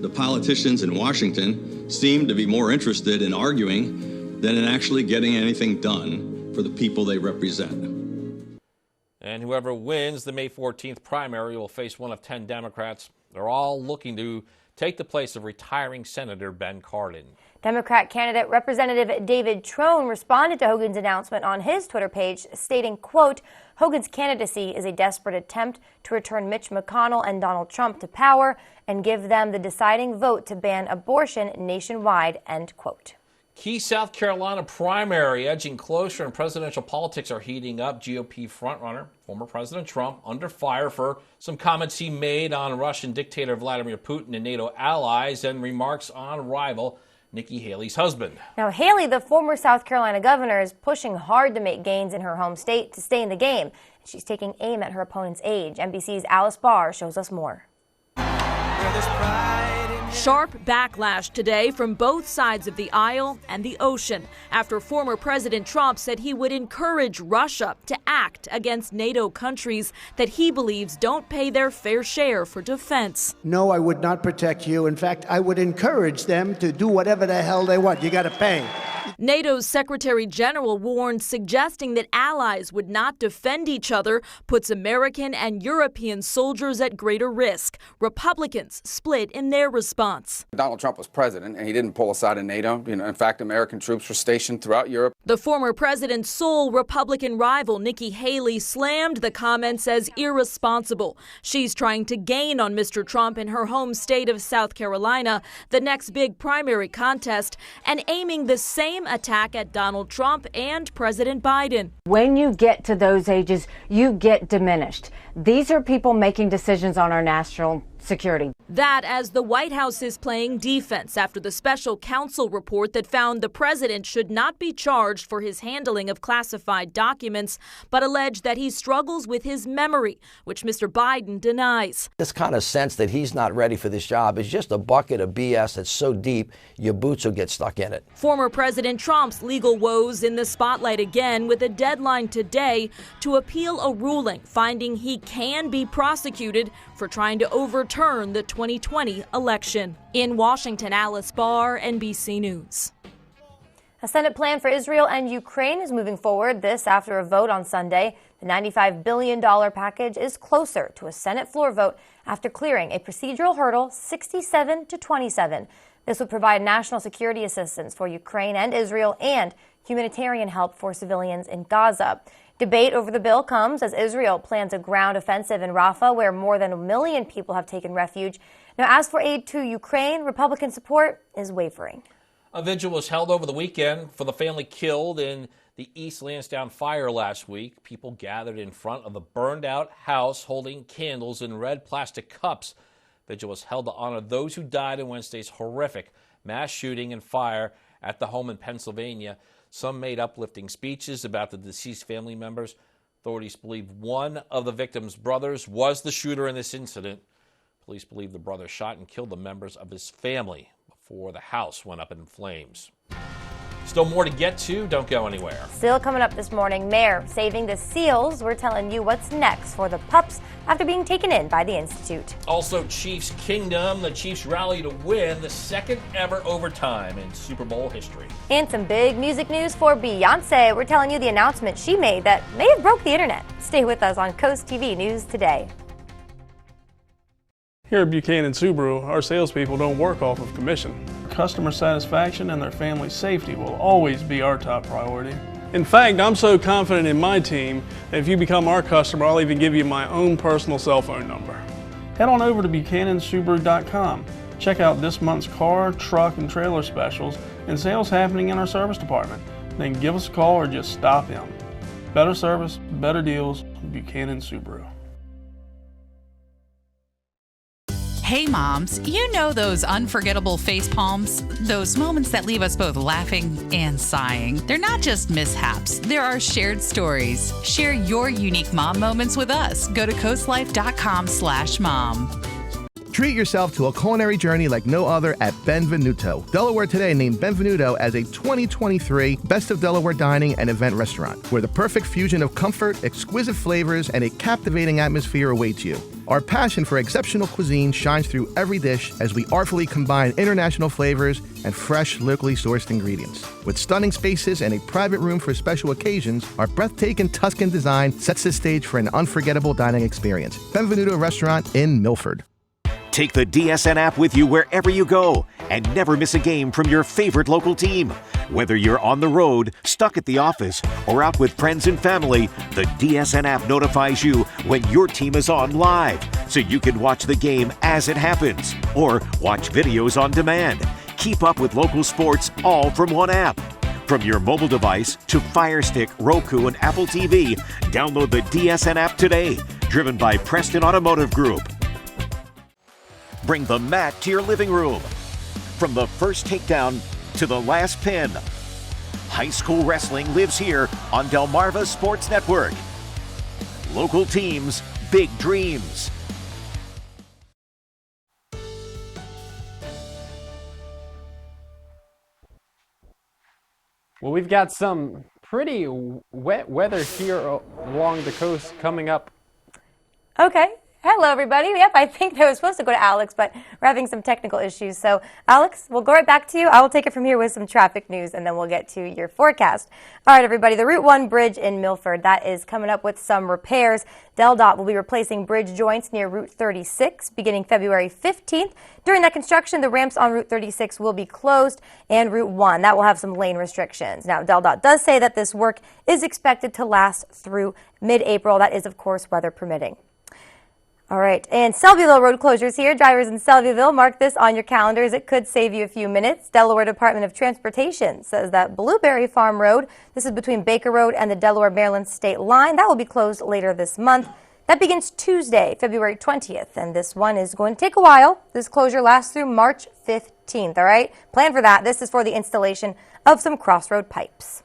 The politicians in Washington seem to be more interested in arguing than in actually getting anything done for the people they represent. And whoever wins the May 14th primary will face one of 10 Democrats. They're all looking to take the place of retiring Senator Ben Cardin. Democrat candidate Representative David Trone responded to Hogan's announcement on his Twitter page, stating, quote, Hogan's candidacy is a desperate attempt to return Mitch McConnell and Donald Trump to power and give them the deciding vote to ban abortion nationwide, end quote. Key South Carolina primary edging closer and presidential politics are heating up. GOP frontrunner, former President Trump, under fire for some comments he made on Russian dictator Vladimir Putin and NATO allies and remarks on rival Nikki Haley's husband. Now, Haley, the former South Carolina governor, is pushing hard to make gains in her home state to stay in the game. She's taking aim at her opponent's age. NBC's Alice Barr shows us more. Sharp backlash today from both sides of the aisle and the ocean after former President Trump said he would encourage Russia to act against NATO countries that he believes don't pay their fair share for defense. No, I would not protect you. In fact, I would encourage them to do whatever the hell they want. You got to pay. NATO's Secretary General warned suggesting that allies would not defend each other puts American and European soldiers at greater risk. Republicans split in their response. Donald Trump was president and he didn't pull aside in NATO. In fact, American troops were stationed throughout Europe. The former president's sole Republican rival, Nikki Haley, slammed the comments as irresponsible. She's trying to gain on Mr. Trump in her home state of South Carolina, the next big primary contest, and aiming the same attack at Donald Trump and President Biden. When you get to those ages, you get diminished. These are people making decisions on our national security. That as the White House is playing defense after the special counsel report that found the president should not be charged for his handling of classified documents, but alleged that he struggles with his memory, which Mr. Biden denies. This kind of sense that he's not ready for this job is just a bucket of BS that's so deep, your boots will get stuck in it. Former President Trump's legal woes in the spotlight again with a deadline today to appeal a ruling finding he can be prosecuted for trying to overturn the 2020 election. In Washington, Alice Barr, NBC News. A Senate plan for Israel and Ukraine is moving forward. This after a vote on Sunday. The $95 billion package is closer to a Senate floor vote after clearing a procedural hurdle 67 to 27. This would provide national security assistance for Ukraine and Israel and humanitarian help for civilians in Gaza. Debate over the bill comes as Israel plans a ground offensive in Rafah, where more than 1 million people have taken refuge. Now, as for aid to Ukraine, Republican support is wavering. A vigil was held over the weekend for the family killed in the East Lansdowne fire last week. People gathered in front of the burned-out house holding candles in red plastic cups. Vigil was held to honor those who died in Wednesday's horrific mass shooting and fire at the home in Pennsylvania. Some made uplifting speeches about the deceased family members. Authorities believe one of the victims' brothers was the shooter in this incident. Police believe the brother shot and killed the members of his family before the house went up in flames. Still more to get to. Don't go anywhere. Still coming up this morning, Mayor saving the seals. We're telling you what's next for the pups after being taken in by the Institute. Also, Chiefs Kingdom. The Chiefs rally to win the second ever overtime in Super Bowl history. And some big music news for Beyonce. We're telling you the announcement she made that may have broke the internet. Stay with us on Coast TV News Today. Here at Buchanan Subaru, our salespeople don't work off of commission. Customer satisfaction and their family's safety will always be our top priority. In fact, I'm so confident in my team that if you become our customer, I'll even give you my own personal cell phone number. Head on over to buchanansubaru.com. Check out this month's car, truck, and trailer specials and sales happening in our service department. Then give us a call or just stop in. Better service, better deals, Buchanan Subaru. Hey moms, you know those unforgettable face palms? Those moments that leave us both laughing and sighing. They're not just mishaps, there are shared stories. Share your unique mom moments with us. Go to coastlife.com/mom. Treat yourself to a culinary journey like no other at Benvenuto. Delaware Today named Benvenuto as a 2023 Best of Delaware Dining and Event Restaurant, where the perfect fusion of comfort, exquisite flavors, and a captivating atmosphere awaits you. Our passion for exceptional cuisine shines through every dish as we artfully combine international flavors and fresh, locally sourced ingredients. With stunning spaces and a private room for special occasions, our breathtaking Tuscan design sets the stage for an unforgettable dining experience. Benvenuto Restaurant in Milford. Take the DSN app with you wherever you go and never miss a game from your favorite local team. Whether you're on the road, stuck at the office, or out with friends and family, the DSN app notifies you when your team is on live, so you can watch the game as it happens or watch videos on demand. Keep up with local sports all from one app. From your mobile device to Fire Stick, Roku, and Apple TV, download the DSN app today. Driven by Preston Automotive Group. Bring the mat to your living room. From the first takedown to the last pin, high school wrestling lives here on Delmarva Sports Network. Local teams, big dreams. Well, we've got some pretty wet weather here along the coast coming up. Okay. Hello, everybody. Yep, I think that was supposed to go to Alex, but we're having some technical issues. So, Alex, we'll go right back to you. I will take it from here with some traffic news, and then we'll get to your forecast. All right, everybody, the Route 1 bridge in Milford, that is coming up with some repairs. DelDOT will be replacing bridge joints near Route 36 beginning February 15th. During that construction, the ramps on Route 36 will be closed, and Route 1, that will have some lane restrictions. Now, DelDOT does say that this work is expected to last through mid-April. That is, of course, weather permitting. All right, and Selbyville road closures here. Drivers in Selbyville, mark this on your calendars. It could save you a few minutes. Delaware Department of Transportation says that Blueberry Farm Road, this is between Baker Road and the Delaware-Maryland state line, that will be closed later this month. That begins Tuesday, February 20th, and this one is going to take a while. This closure lasts through March 15th, all right? Plan for that. This is for the installation of some crossroad pipes.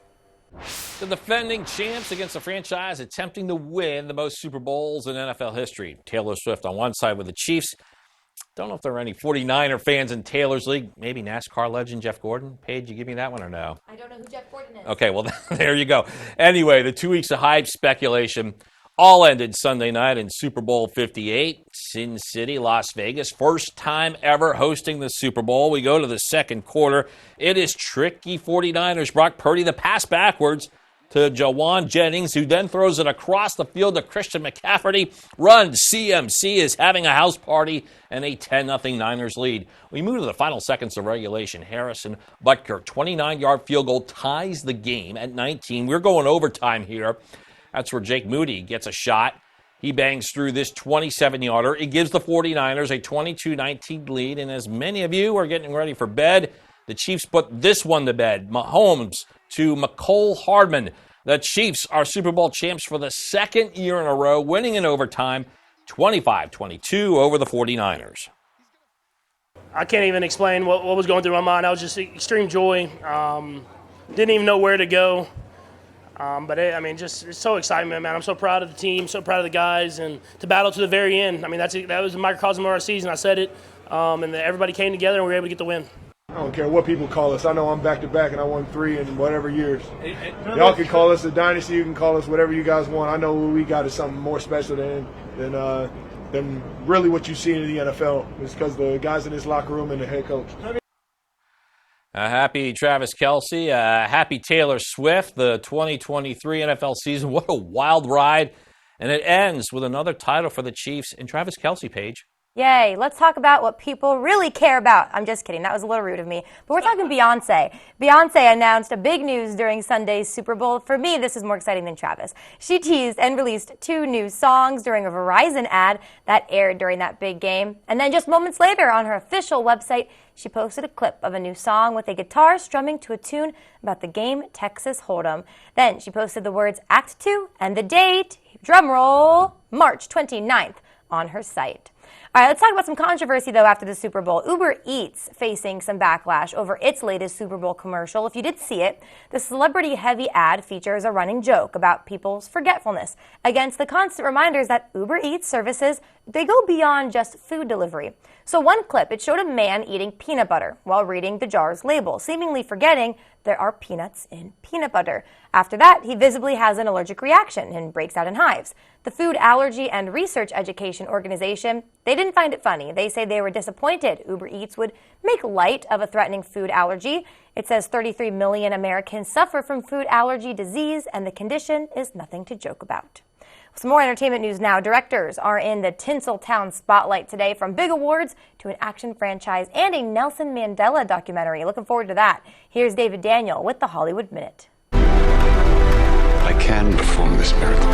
The defending champs against a franchise attempting to win the most Super Bowls in NFL history. Taylor Swift on one side with the Chiefs. Don't know if there are any 49er fans in Taylor's league. Maybe NASCAR legend Jeff Gordon. Paige, you give me that one or no? I don't know who Jeff Gordon is. Okay, well, there you go. Anyway, the 2 weeks of hype, speculation, All ended Sunday night in Super Bowl 58, Sin City, Las Vegas. First time ever hosting the Super Bowl. We go to the second quarter. It is tricky 49ers. Brock Purdy, the pass backwards to Jawan Jennings, who then throws it across the field to Christian McCaffrey. Run. CMC is having a house party and a 10-0 Niners lead. We move to the final seconds of regulation. Harrison Butker, 29-yard field goal, ties the game at 19. We're going overtime here. That's where Jake Moody gets a shot. He bangs through this 27-yarder. It gives the 49ers a 22-19 lead. And as many of you are getting ready for bed, the Chiefs put this one to bed. Mahomes to Mecole Hardman. The Chiefs are Super Bowl champs for the second year in a row, winning in overtime 25-22 over the 49ers. I can't even explain what was going through my mind. I was just extreme joy. Didn't even know where to go. Just it's so excitement, man. I'm so proud of the team, so proud of the guys, and to battle to the very end. I mean, that was a microcosm of our season. I said it, and everybody came together and we were able to get the win. I don't care what people call us. I know I'm back-to-back, and I won 3 in whatever years. Y'all can call us a dynasty. You can call us whatever you guys want. I know what we got is something more special than really what you see in the NFL. It's because the guys in this locker room and the head coach. Happy Travis Kelce, happy Taylor Swift, the 2023 NFL season. What a wild ride. And it ends with another title for the Chiefs and Travis Kelce, Paige. Yay, let's talk about what people really care about. I'm just kidding, that was a little rude of me. But we're talking Beyonce. Beyonce announced a big news during Sunday's Super Bowl. For me, this is more exciting than Travis. She teased and released 2 new songs during a Verizon ad that aired during that big game. And then just moments later on her official website, she posted a clip of a new song with a guitar strumming to a tune about the game Texas Hold'em. Then she posted the words Act 2 and the date, drumroll, March 29th on her site. All right, let's talk about some controversy, though, after the Super Bowl. Uber Eats facing some backlash over its latest Super Bowl commercial. If you did see it, the celebrity-heavy ad features a running joke about people's forgetfulness against the constant reminders that Uber Eats services, they go beyond just food delivery. So one clip, it showed a man eating peanut butter while reading the jar's label, seemingly forgetting there are peanuts in peanut butter. After that, he visibly has an allergic reaction and breaks out in hives. The Food Allergy and Research Education Organization, they didn't find it funny. They say they were disappointed Uber Eats would make light of a threatening food allergy. It says 33 million Americans suffer from food allergy disease, and the condition is nothing to joke about. Some more entertainment news now. Directors are in the Tinseltown spotlight today, from big awards to an action franchise and a Nelson Mandela documentary. Looking forward to that. Here's David Daniel with the Hollywood Minute. I can perform this miracle.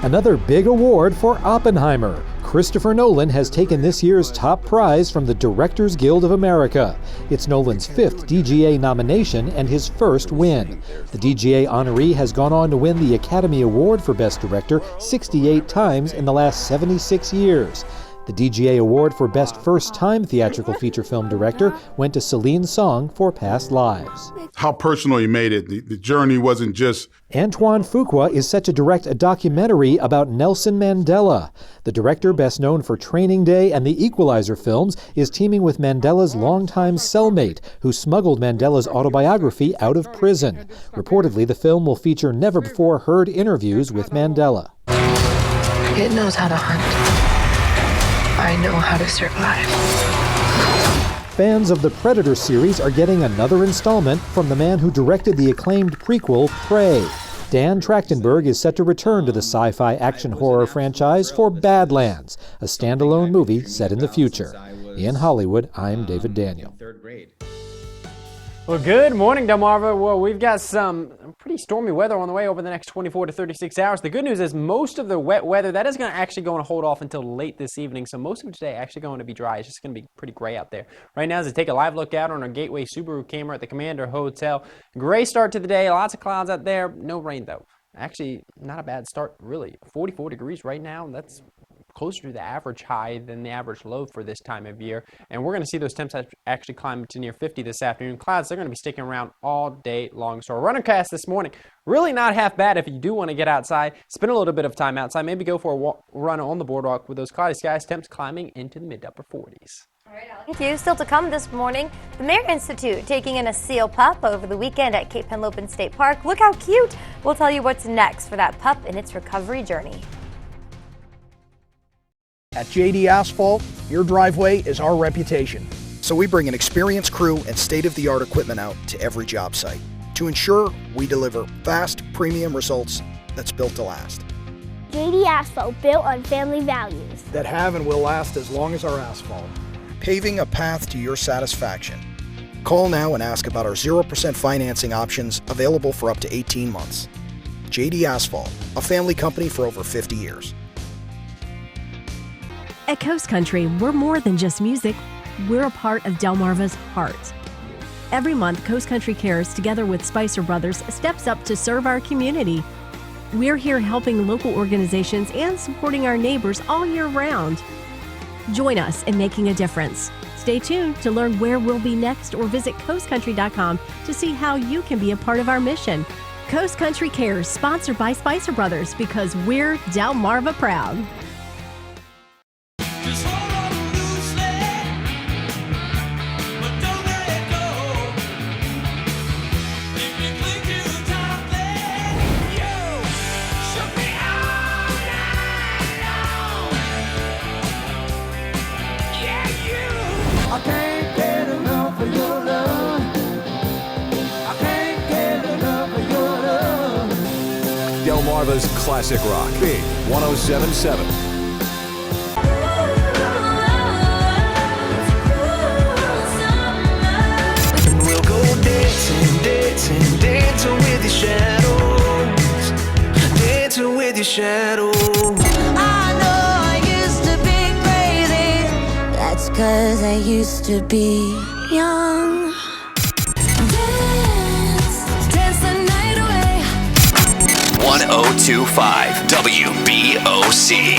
Another big award for Oppenheimer. Christopher Nolan has taken this year's top prize from the Directors Guild of America. It's Nolan's 5th DGA nomination and his first win. The DGA honoree has gone on to win the Academy Award for Best Director 68 times in the last 76 years. The DGA Award for Best First-Time Theatrical Feature Film Director went to Celine Song for Past Lives. How personal he made it. The journey wasn't just... Antoine Fuqua is set to direct a documentary about Nelson Mandela. The director, best known for Training Day and the Equalizer films, is teaming with Mandela's longtime cellmate, who smuggled Mandela's autobiography out of prison. Reportedly, the film will feature never-before-heard interviews with Mandela. It knows how to hunt. I know how to survive. Fans of the Predator series are getting another installment from the man who directed the acclaimed prequel, Prey. Dan Trachtenberg is set to return to the sci-fi action horror franchise for Badlands, a standalone movie set in the future. In Hollywood, I'm David Daniel. Well, good morning, Delmarva. Well, we've got some pretty stormy weather on the way over the next 24 to 36 hours. The good news is most of the wet weather, that is actually going to hold off until late this evening. So most of today actually going to be dry. It's just going to be pretty gray out there. Right now, as I take a live look out on our Gateway Subaru camera at the Commander Hotel, gray start to the day. Lots of clouds out there. No rain, though. Actually, not a bad start, really. 44 degrees right now. That's closer to the average high than the average low for this time of year. And we're going to see those temps actually climb to near 50 this afternoon. Clouds, they're going to be sticking around all day long. So our runnercast this morning, really not half bad if you do want to get outside, spend a little bit of time outside, maybe go for a run on the boardwalk with those cloudy skies, temps climbing into the mid-upper 40s. Thank you. Still to come this morning, the Mare Institute taking in a seal pup over the weekend at Cape Henlopen State Park. Look how cute. We'll tell you what's next for that pup in its recovery journey. At JD Asphalt, your driveway is our reputation. So we bring an experienced crew and state-of-the-art equipment out to every job site to ensure we deliver fast, premium results that's built to last. JD Asphalt, built on family values That have and will last as long as our asphalt. Paving a path to your satisfaction. Call now and ask about our 0% financing options available for up to 18 months. JD Asphalt, a family company for over 50 years. At Coast Country, we're more than just music. We're a part of Delmarva's heart. Every month, Coast Country Cares, together with Spicer Brothers, steps up to serve our community. We're here helping local organizations and supporting our neighbors all year round. Join us in making a difference. Stay tuned to learn where we'll be next or visit coastcountry.com to see how you can be a part of our mission. Coast Country Cares, sponsored by Spicer Brothers, because we're Delmarva proud. Delmarva's classic rock. Big 107.7. We'll go dancing, dancing with your shadows. Dancing with your shadows. I know I used to be crazy. That's 'cause I used to be young. Dance the night away. 1025 WBOC.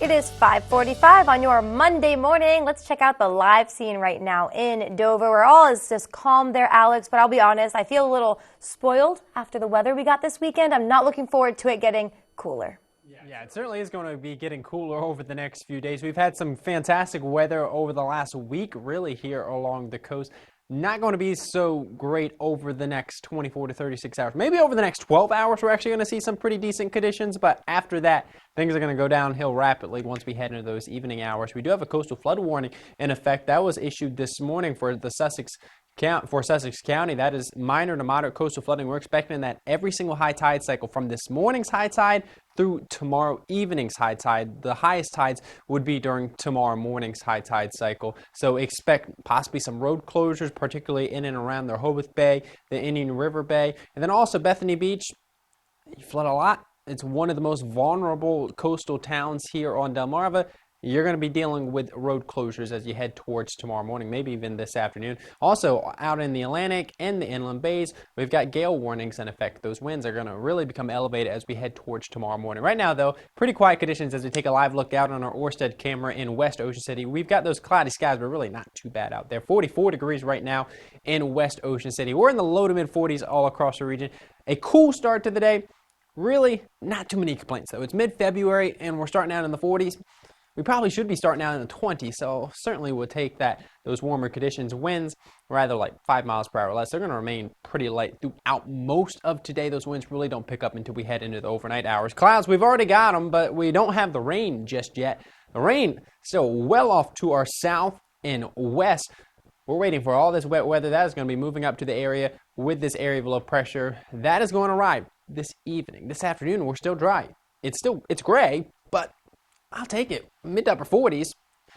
It is 5:45 on your Monday morning. Let's check out the live scene right now in Dover, where all is just calm there, Alex. But I'll be honest, I feel a little spoiled after the weather we got this weekend. I'm not looking forward to it getting cooler. Yeah, it certainly is going to be getting cooler over the next few days. We've had some fantastic weather over the last week, really, here along the coast. Not going to be so great over the next 24 to 36 hours. Maybe over the next 12 hours, we're actually going to see some pretty decent conditions. But after that, things are going to go downhill rapidly once we head into those evening hours. We do have a coastal flood warning in effect. That was issued this morning for the Sussex County. That is minor to moderate coastal flooding. We're expecting that every single high tide cycle from this morning's high tide through tomorrow evening's high tide. The highest tides would be during tomorrow morning's high tide cycle. So expect possibly some road closures, particularly in and around the Rehoboth Bay, the Indian River Bay, and then also Bethany Beach. You flood a lot. It's one of the most vulnerable coastal towns here on Delmarva. You're going to be dealing with road closures as you head towards tomorrow morning, maybe even this afternoon. Also, out in the Atlantic and the inland bays, we've got gale warnings in effect. Those winds are going to really become elevated as we head towards tomorrow morning. Right now, though, pretty quiet conditions as we take a live look out on our Orsted camera in West Ocean City. We've got those cloudy skies, but really not too bad out there. 44 degrees right now in West Ocean City. We're in the low to mid 40s all across the region. A cool start to the day. Really not too many complaints, though. It's mid-February, and we're starting out in the 40s. We probably should be starting out in the 20s, so certainly we'll take those warmer conditions. Winds, rather like 5 miles per hour or less, they're going to remain pretty light throughout most of today. Those winds really don't pick up until we head into the overnight hours. Clouds, we've already got them, but we don't have the rain just yet. The rain still well off to our south and west. We're waiting for all this wet weather. That is going to be moving up to the area with this area of low pressure. That is going to arrive this evening. This afternoon, we're still dry. It's gray, but I'll take it. Mid to upper 40s.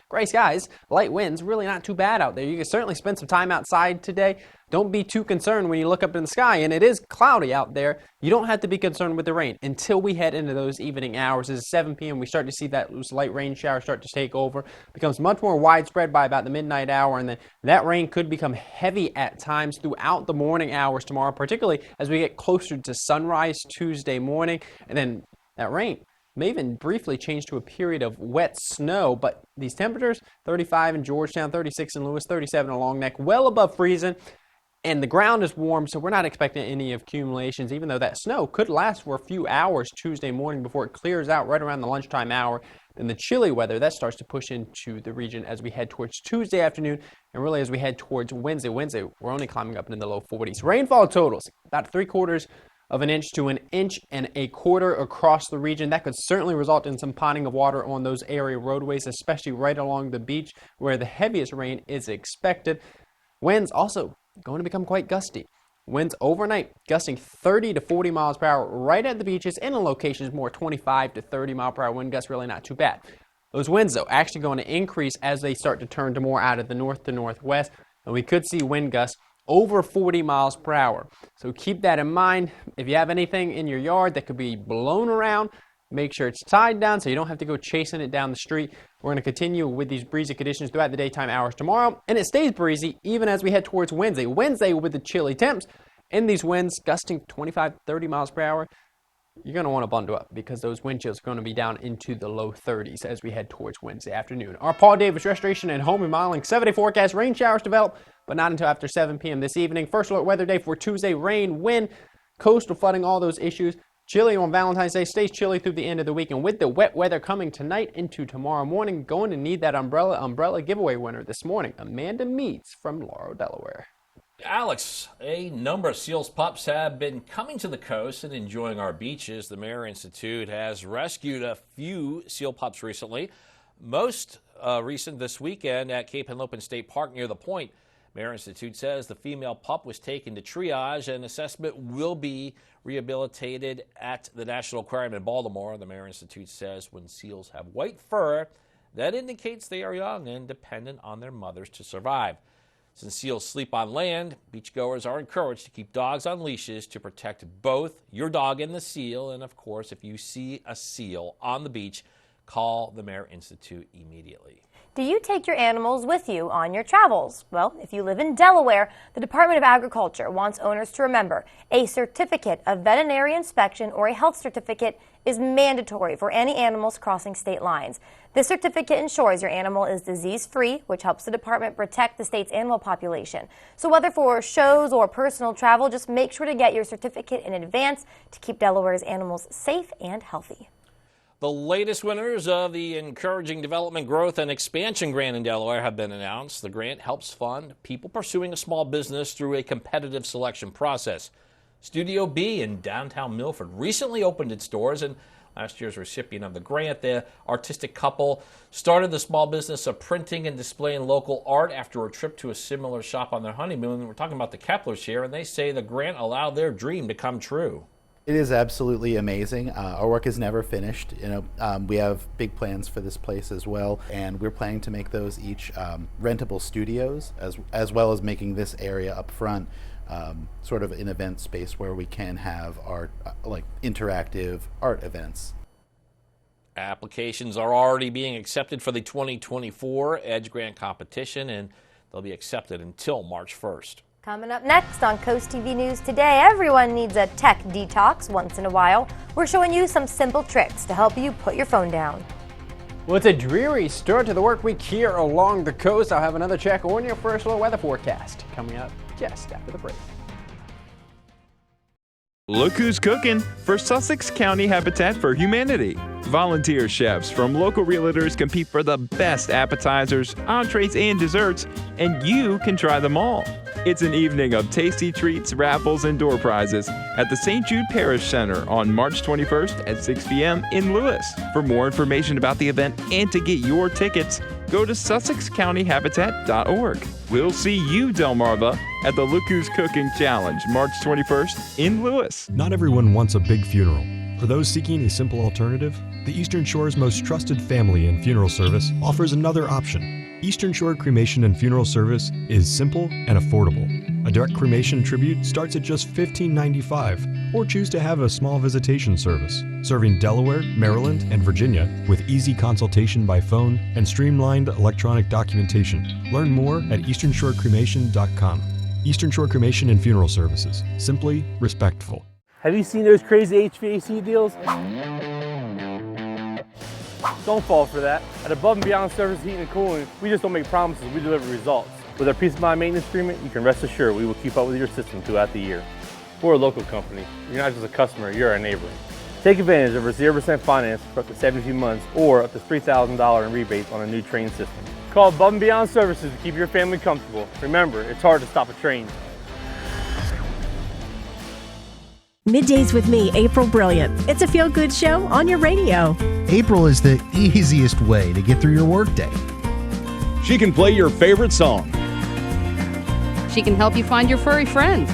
Gray skies, light winds, really not too bad out there. You can certainly spend some time outside today. Don't be too concerned when you look up in the sky, and it is cloudy out there. You don't have to be concerned with the rain until we head into those evening hours. As 7 p.m., we start to see those light rain showers start to take over. Becomes much more widespread by about the midnight hour, and then that rain could become heavy at times throughout the morning hours tomorrow, particularly as we get closer to sunrise Tuesday morning, and then that rain may even briefly change to a period of wet snow, but these temperatures, 35 in Georgetown, 36 in Lewis, 37 in Long Neck, well above freezing, and the ground is warm, so we're not expecting any accumulations, even though that snow could last for a few hours Tuesday morning before it clears out right around the lunchtime hour. Then the chilly weather, that starts to push into the region as we head towards Tuesday afternoon and really as we head towards Wednesday. Wednesday, we're only climbing up into the low 40s. Rainfall totals, about 3/4 of an inch to 1.25 inches across the region. That could certainly result in some ponding of water on those area roadways, especially right along the beach where the heaviest rain is expected. Winds also going to become quite gusty. Winds overnight gusting 30 to 40 miles per hour right at the beaches, and in locations more 25 to 30 mile per hour wind gusts, really not too bad. Those winds, though, actually going to increase as they start to turn to more out of the north to northwest, and we could see wind gusts over 40 miles per hour. So keep that in mind. If you have anything in your yard that could be blown around, make sure it's tied down so you don't have to go chasing it down the street. We're going to continue with these breezy conditions throughout the daytime hours tomorrow, and it stays breezy even as we head towards Wednesday. Wednesday with the chilly temps and these winds gusting 25, 30 miles per hour. You're going to want to bundle up because those wind chills are going to be down into the low 30s as we head towards Wednesday afternoon. Our Paul Davis Restoration and Home Remodeling 7-day forecast: rain showers develop, but not until after 7 p.m. this evening. First alert weather day for Tuesday: rain, wind, coastal flooding, all those issues. Chilly on Valentine's Day, stays chilly through the end of the week, and with the wet weather coming tonight into tomorrow morning, going to need that umbrella giveaway winner this morning, Amanda Meads from Laurel, Delaware. Alex, a number of Seals pups have been coming to the coast and enjoying our beaches. The Mayer Institute has rescued a few seal pups recently. Most recent this weekend at Cape Henlopen State Park near the point. Mayer Institute says the female pup was taken to triage and assessment will be rehabilitated at the National Aquarium in Baltimore. The Mayer Institute says when seals have white fur, that indicates they are young and dependent on their mothers to survive. Since seals sleep on land, beachgoers are encouraged to keep dogs on leashes to protect both your dog and the seal. And of course, if you see a seal on the beach, call the Mayer Institute immediately. Do you take your animals with you on your travels? Well, if you live in Delaware, the Department of Agriculture wants owners to remember a certificate of veterinary inspection or a health certificate is mandatory for any animals crossing state lines. This certificate ensures your animal is disease-free, which helps the department protect the state's animal population. So whether for shows or personal travel, just make sure to get your certificate in advance to keep Delaware's animals safe and healthy. The latest winners of the Encouraging Development, Growth, and Expansion Grant in Delaware have been announced. The grant helps fund people pursuing a small business through a competitive selection process. Studio B in downtown Milford recently opened its doors, and last year's recipient of the grant, the artistic couple, started the small business of printing and displaying local art after a trip to a similar shop on their honeymoon. We're talking about the Keplers here, and they say the grant allowed their dream to come true. It is absolutely amazing. Our work is never finished. We have big plans for this place as well, and we're planning to make those each rentable studios, as well as making this area up front sort of an event space where we can have art, like interactive art events. Applications are already being accepted for the 2024 Edge Grant competition, and they'll be accepted until March 1st. Coming up next on CoastTV News Today, everyone needs a tech detox once in a while. We're showing you some simple tricks to help you put your phone down. Well, it's a dreary start to the work week here along the coast. I'll have another check on your first little weather forecast coming up just after the break. Look who's cooking for Sussex County Habitat for Humanity. Volunteer chefs from local realtors compete for the best appetizers, entrees, and desserts, and you can try them all. It's an evening of tasty treats, raffles, and door prizes at the St. Jude Parish Center on March 21st at 6 p.m. in Lewis. For more information about the event and to get your tickets, go to sussexcountyhabitat.org. We'll see you, Delmarva, at the Look Who's Cooking Challenge, March 21st in Lewis. Not everyone wants a big funeral. For those seeking a simple alternative, the Eastern Shore's most trusted family and funeral service offers another option. Eastern Shore Cremation and Funeral Service is simple and affordable. A direct cremation tribute starts at just $15.95, or choose to have a small visitation service, serving Delaware, Maryland, and Virginia with easy consultation by phone and streamlined electronic documentation. Learn more at easternshorecremation.com. Eastern Shore Cremation and Funeral Services. Simply respectful. Have you seen those crazy HVAC deals? Don't fall for that. At Above and Beyond Service Heating and Cooling, we just don't make promises, we deliver results. With our Peace of Mind maintenance agreement, you can rest assured we will keep up with your system throughout the year. We're a local company. You're not just a customer, you're our neighbor. Take advantage of our 0% finance for up to 72 months or up to $3,000 in rebates on a new train system. Call Above and Beyond Services to keep your family comfortable. Remember, it's hard to stop a train. Middays with me, April Brilliant. It's a feel-good show on your radio. April is the easiest way to get through your workday. She can play your favorite song. She can help you find your furry friend.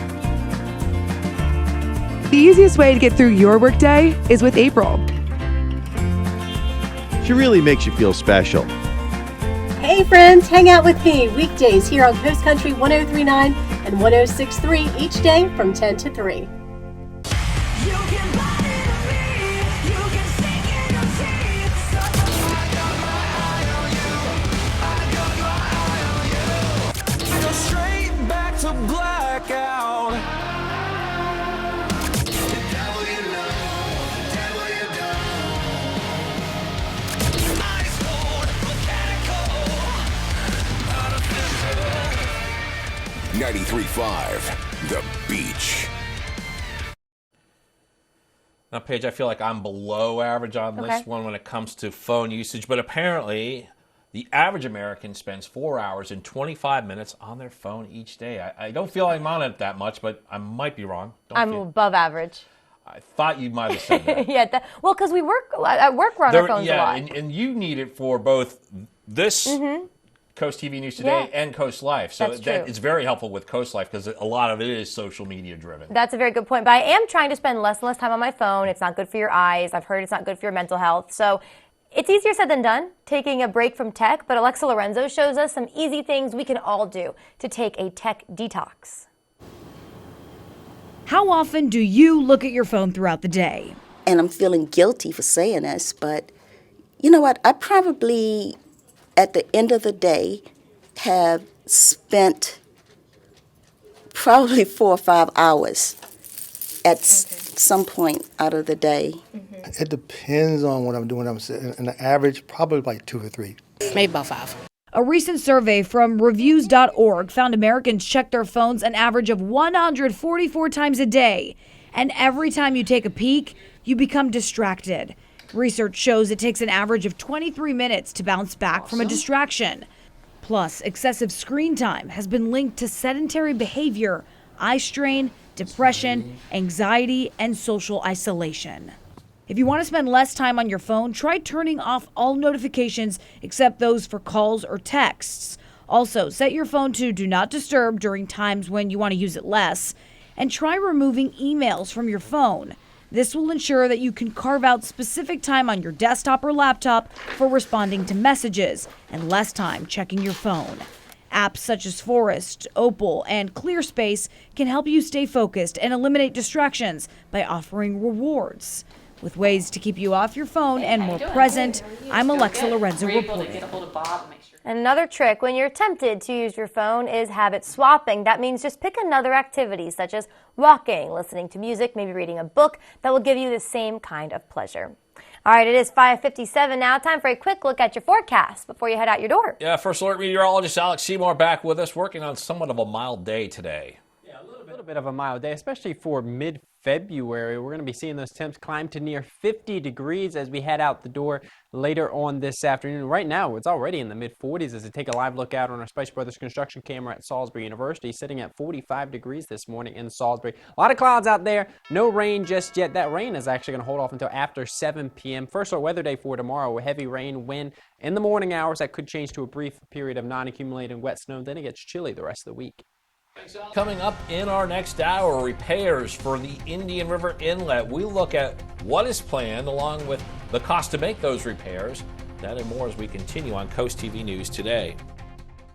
The easiest way to get through your workday is with April. She really makes you feel special. Hey friends, hang out with me weekdays here on Coast Country 103.9 and 106.3 each day from 10 to 3. The Beach. Now, Paige, I feel like I'm below average on this one when it comes to phone usage, but apparently the average American spends 4 hours and 25 minutes on their phone each day. I don't feel I'm on it that much, but I might be wrong. I'm above average. I thought you might have said that. Yeah, well, because we work at work, we're on our phones a lot. And you need it for both this Coast TV News Today and Coast Life. So it's very helpful with Coast Life because a lot of it is social media driven. That's a very good point. But I am trying to spend less and less time on my phone. It's not good for your eyes. I've heard it's not good for your mental health. So it's easier said than done, taking a break from tech. But Alexa Lorenzo shows us some easy things we can all do to take a tech detox. How often do you look at your phone throughout the day? And I'm feeling guilty for saying this, but you know what? I probably, at the end of the day, have spent probably 4 or 5 hours at some point out of the day. It depends on what I'm doing. I'm an average, probably like 2 or 3. Maybe about 5. A recent survey from reviews.org found Americans check their phones an average of 144 times a day. And every time you take a peek, you become distracted. Research shows it takes an average of 23 minutes to bounce back from a distraction. Plus, excessive screen time has been linked to sedentary behavior, eye strain, depression, anxiety, and social isolation. If you want to spend less time on your phone, try turning off all notifications except those for calls or texts. Also, set your phone to Do Not Disturb during times when you want to use it less, and try removing emails from your phone. This will ensure that you can carve out specific time on your desktop or laptop for responding to messages and less time checking your phone. Apps such as Forest, Opal, and ClearSpace can help you stay focused and eliminate distractions by offering rewards. With ways to keep you off your phone and more present, I'm Alexa Lorenzo reporting. And another trick when you're tempted to use your phone is habit swapping. That means just pick another activity such as walking, listening to music, maybe reading a book that will give you the same kind of pleasure. All right, it is 5:57 now. Time for a quick look at your forecast before you head out your door. Yeah, First Alert meteorologist Alex Seymour back with us, working on somewhat of a mild day today. Yeah, a little bit of a mild day, especially for mid-February. We're going to be seeing those temps climb to near 50 degrees as we head out the door later on this afternoon. Right now, it's already in the mid-40s as we take a live look out on our Spice Brothers construction camera at Salisbury University, sitting at 45 degrees this morning in Salisbury. A lot of clouds out there. No rain just yet. That rain is actually going to hold off until after 7 p.m. First Alert weather day for tomorrow with heavy rain, wind in the morning hours. That could change to a brief period of non-accumulating wet snow. Then it gets chilly the rest of the week. Coming up in our next hour, repairs for the Indian River Inlet. We look at what is planned along with the cost to make those repairs. That and more as we continue on Coast TV News Today.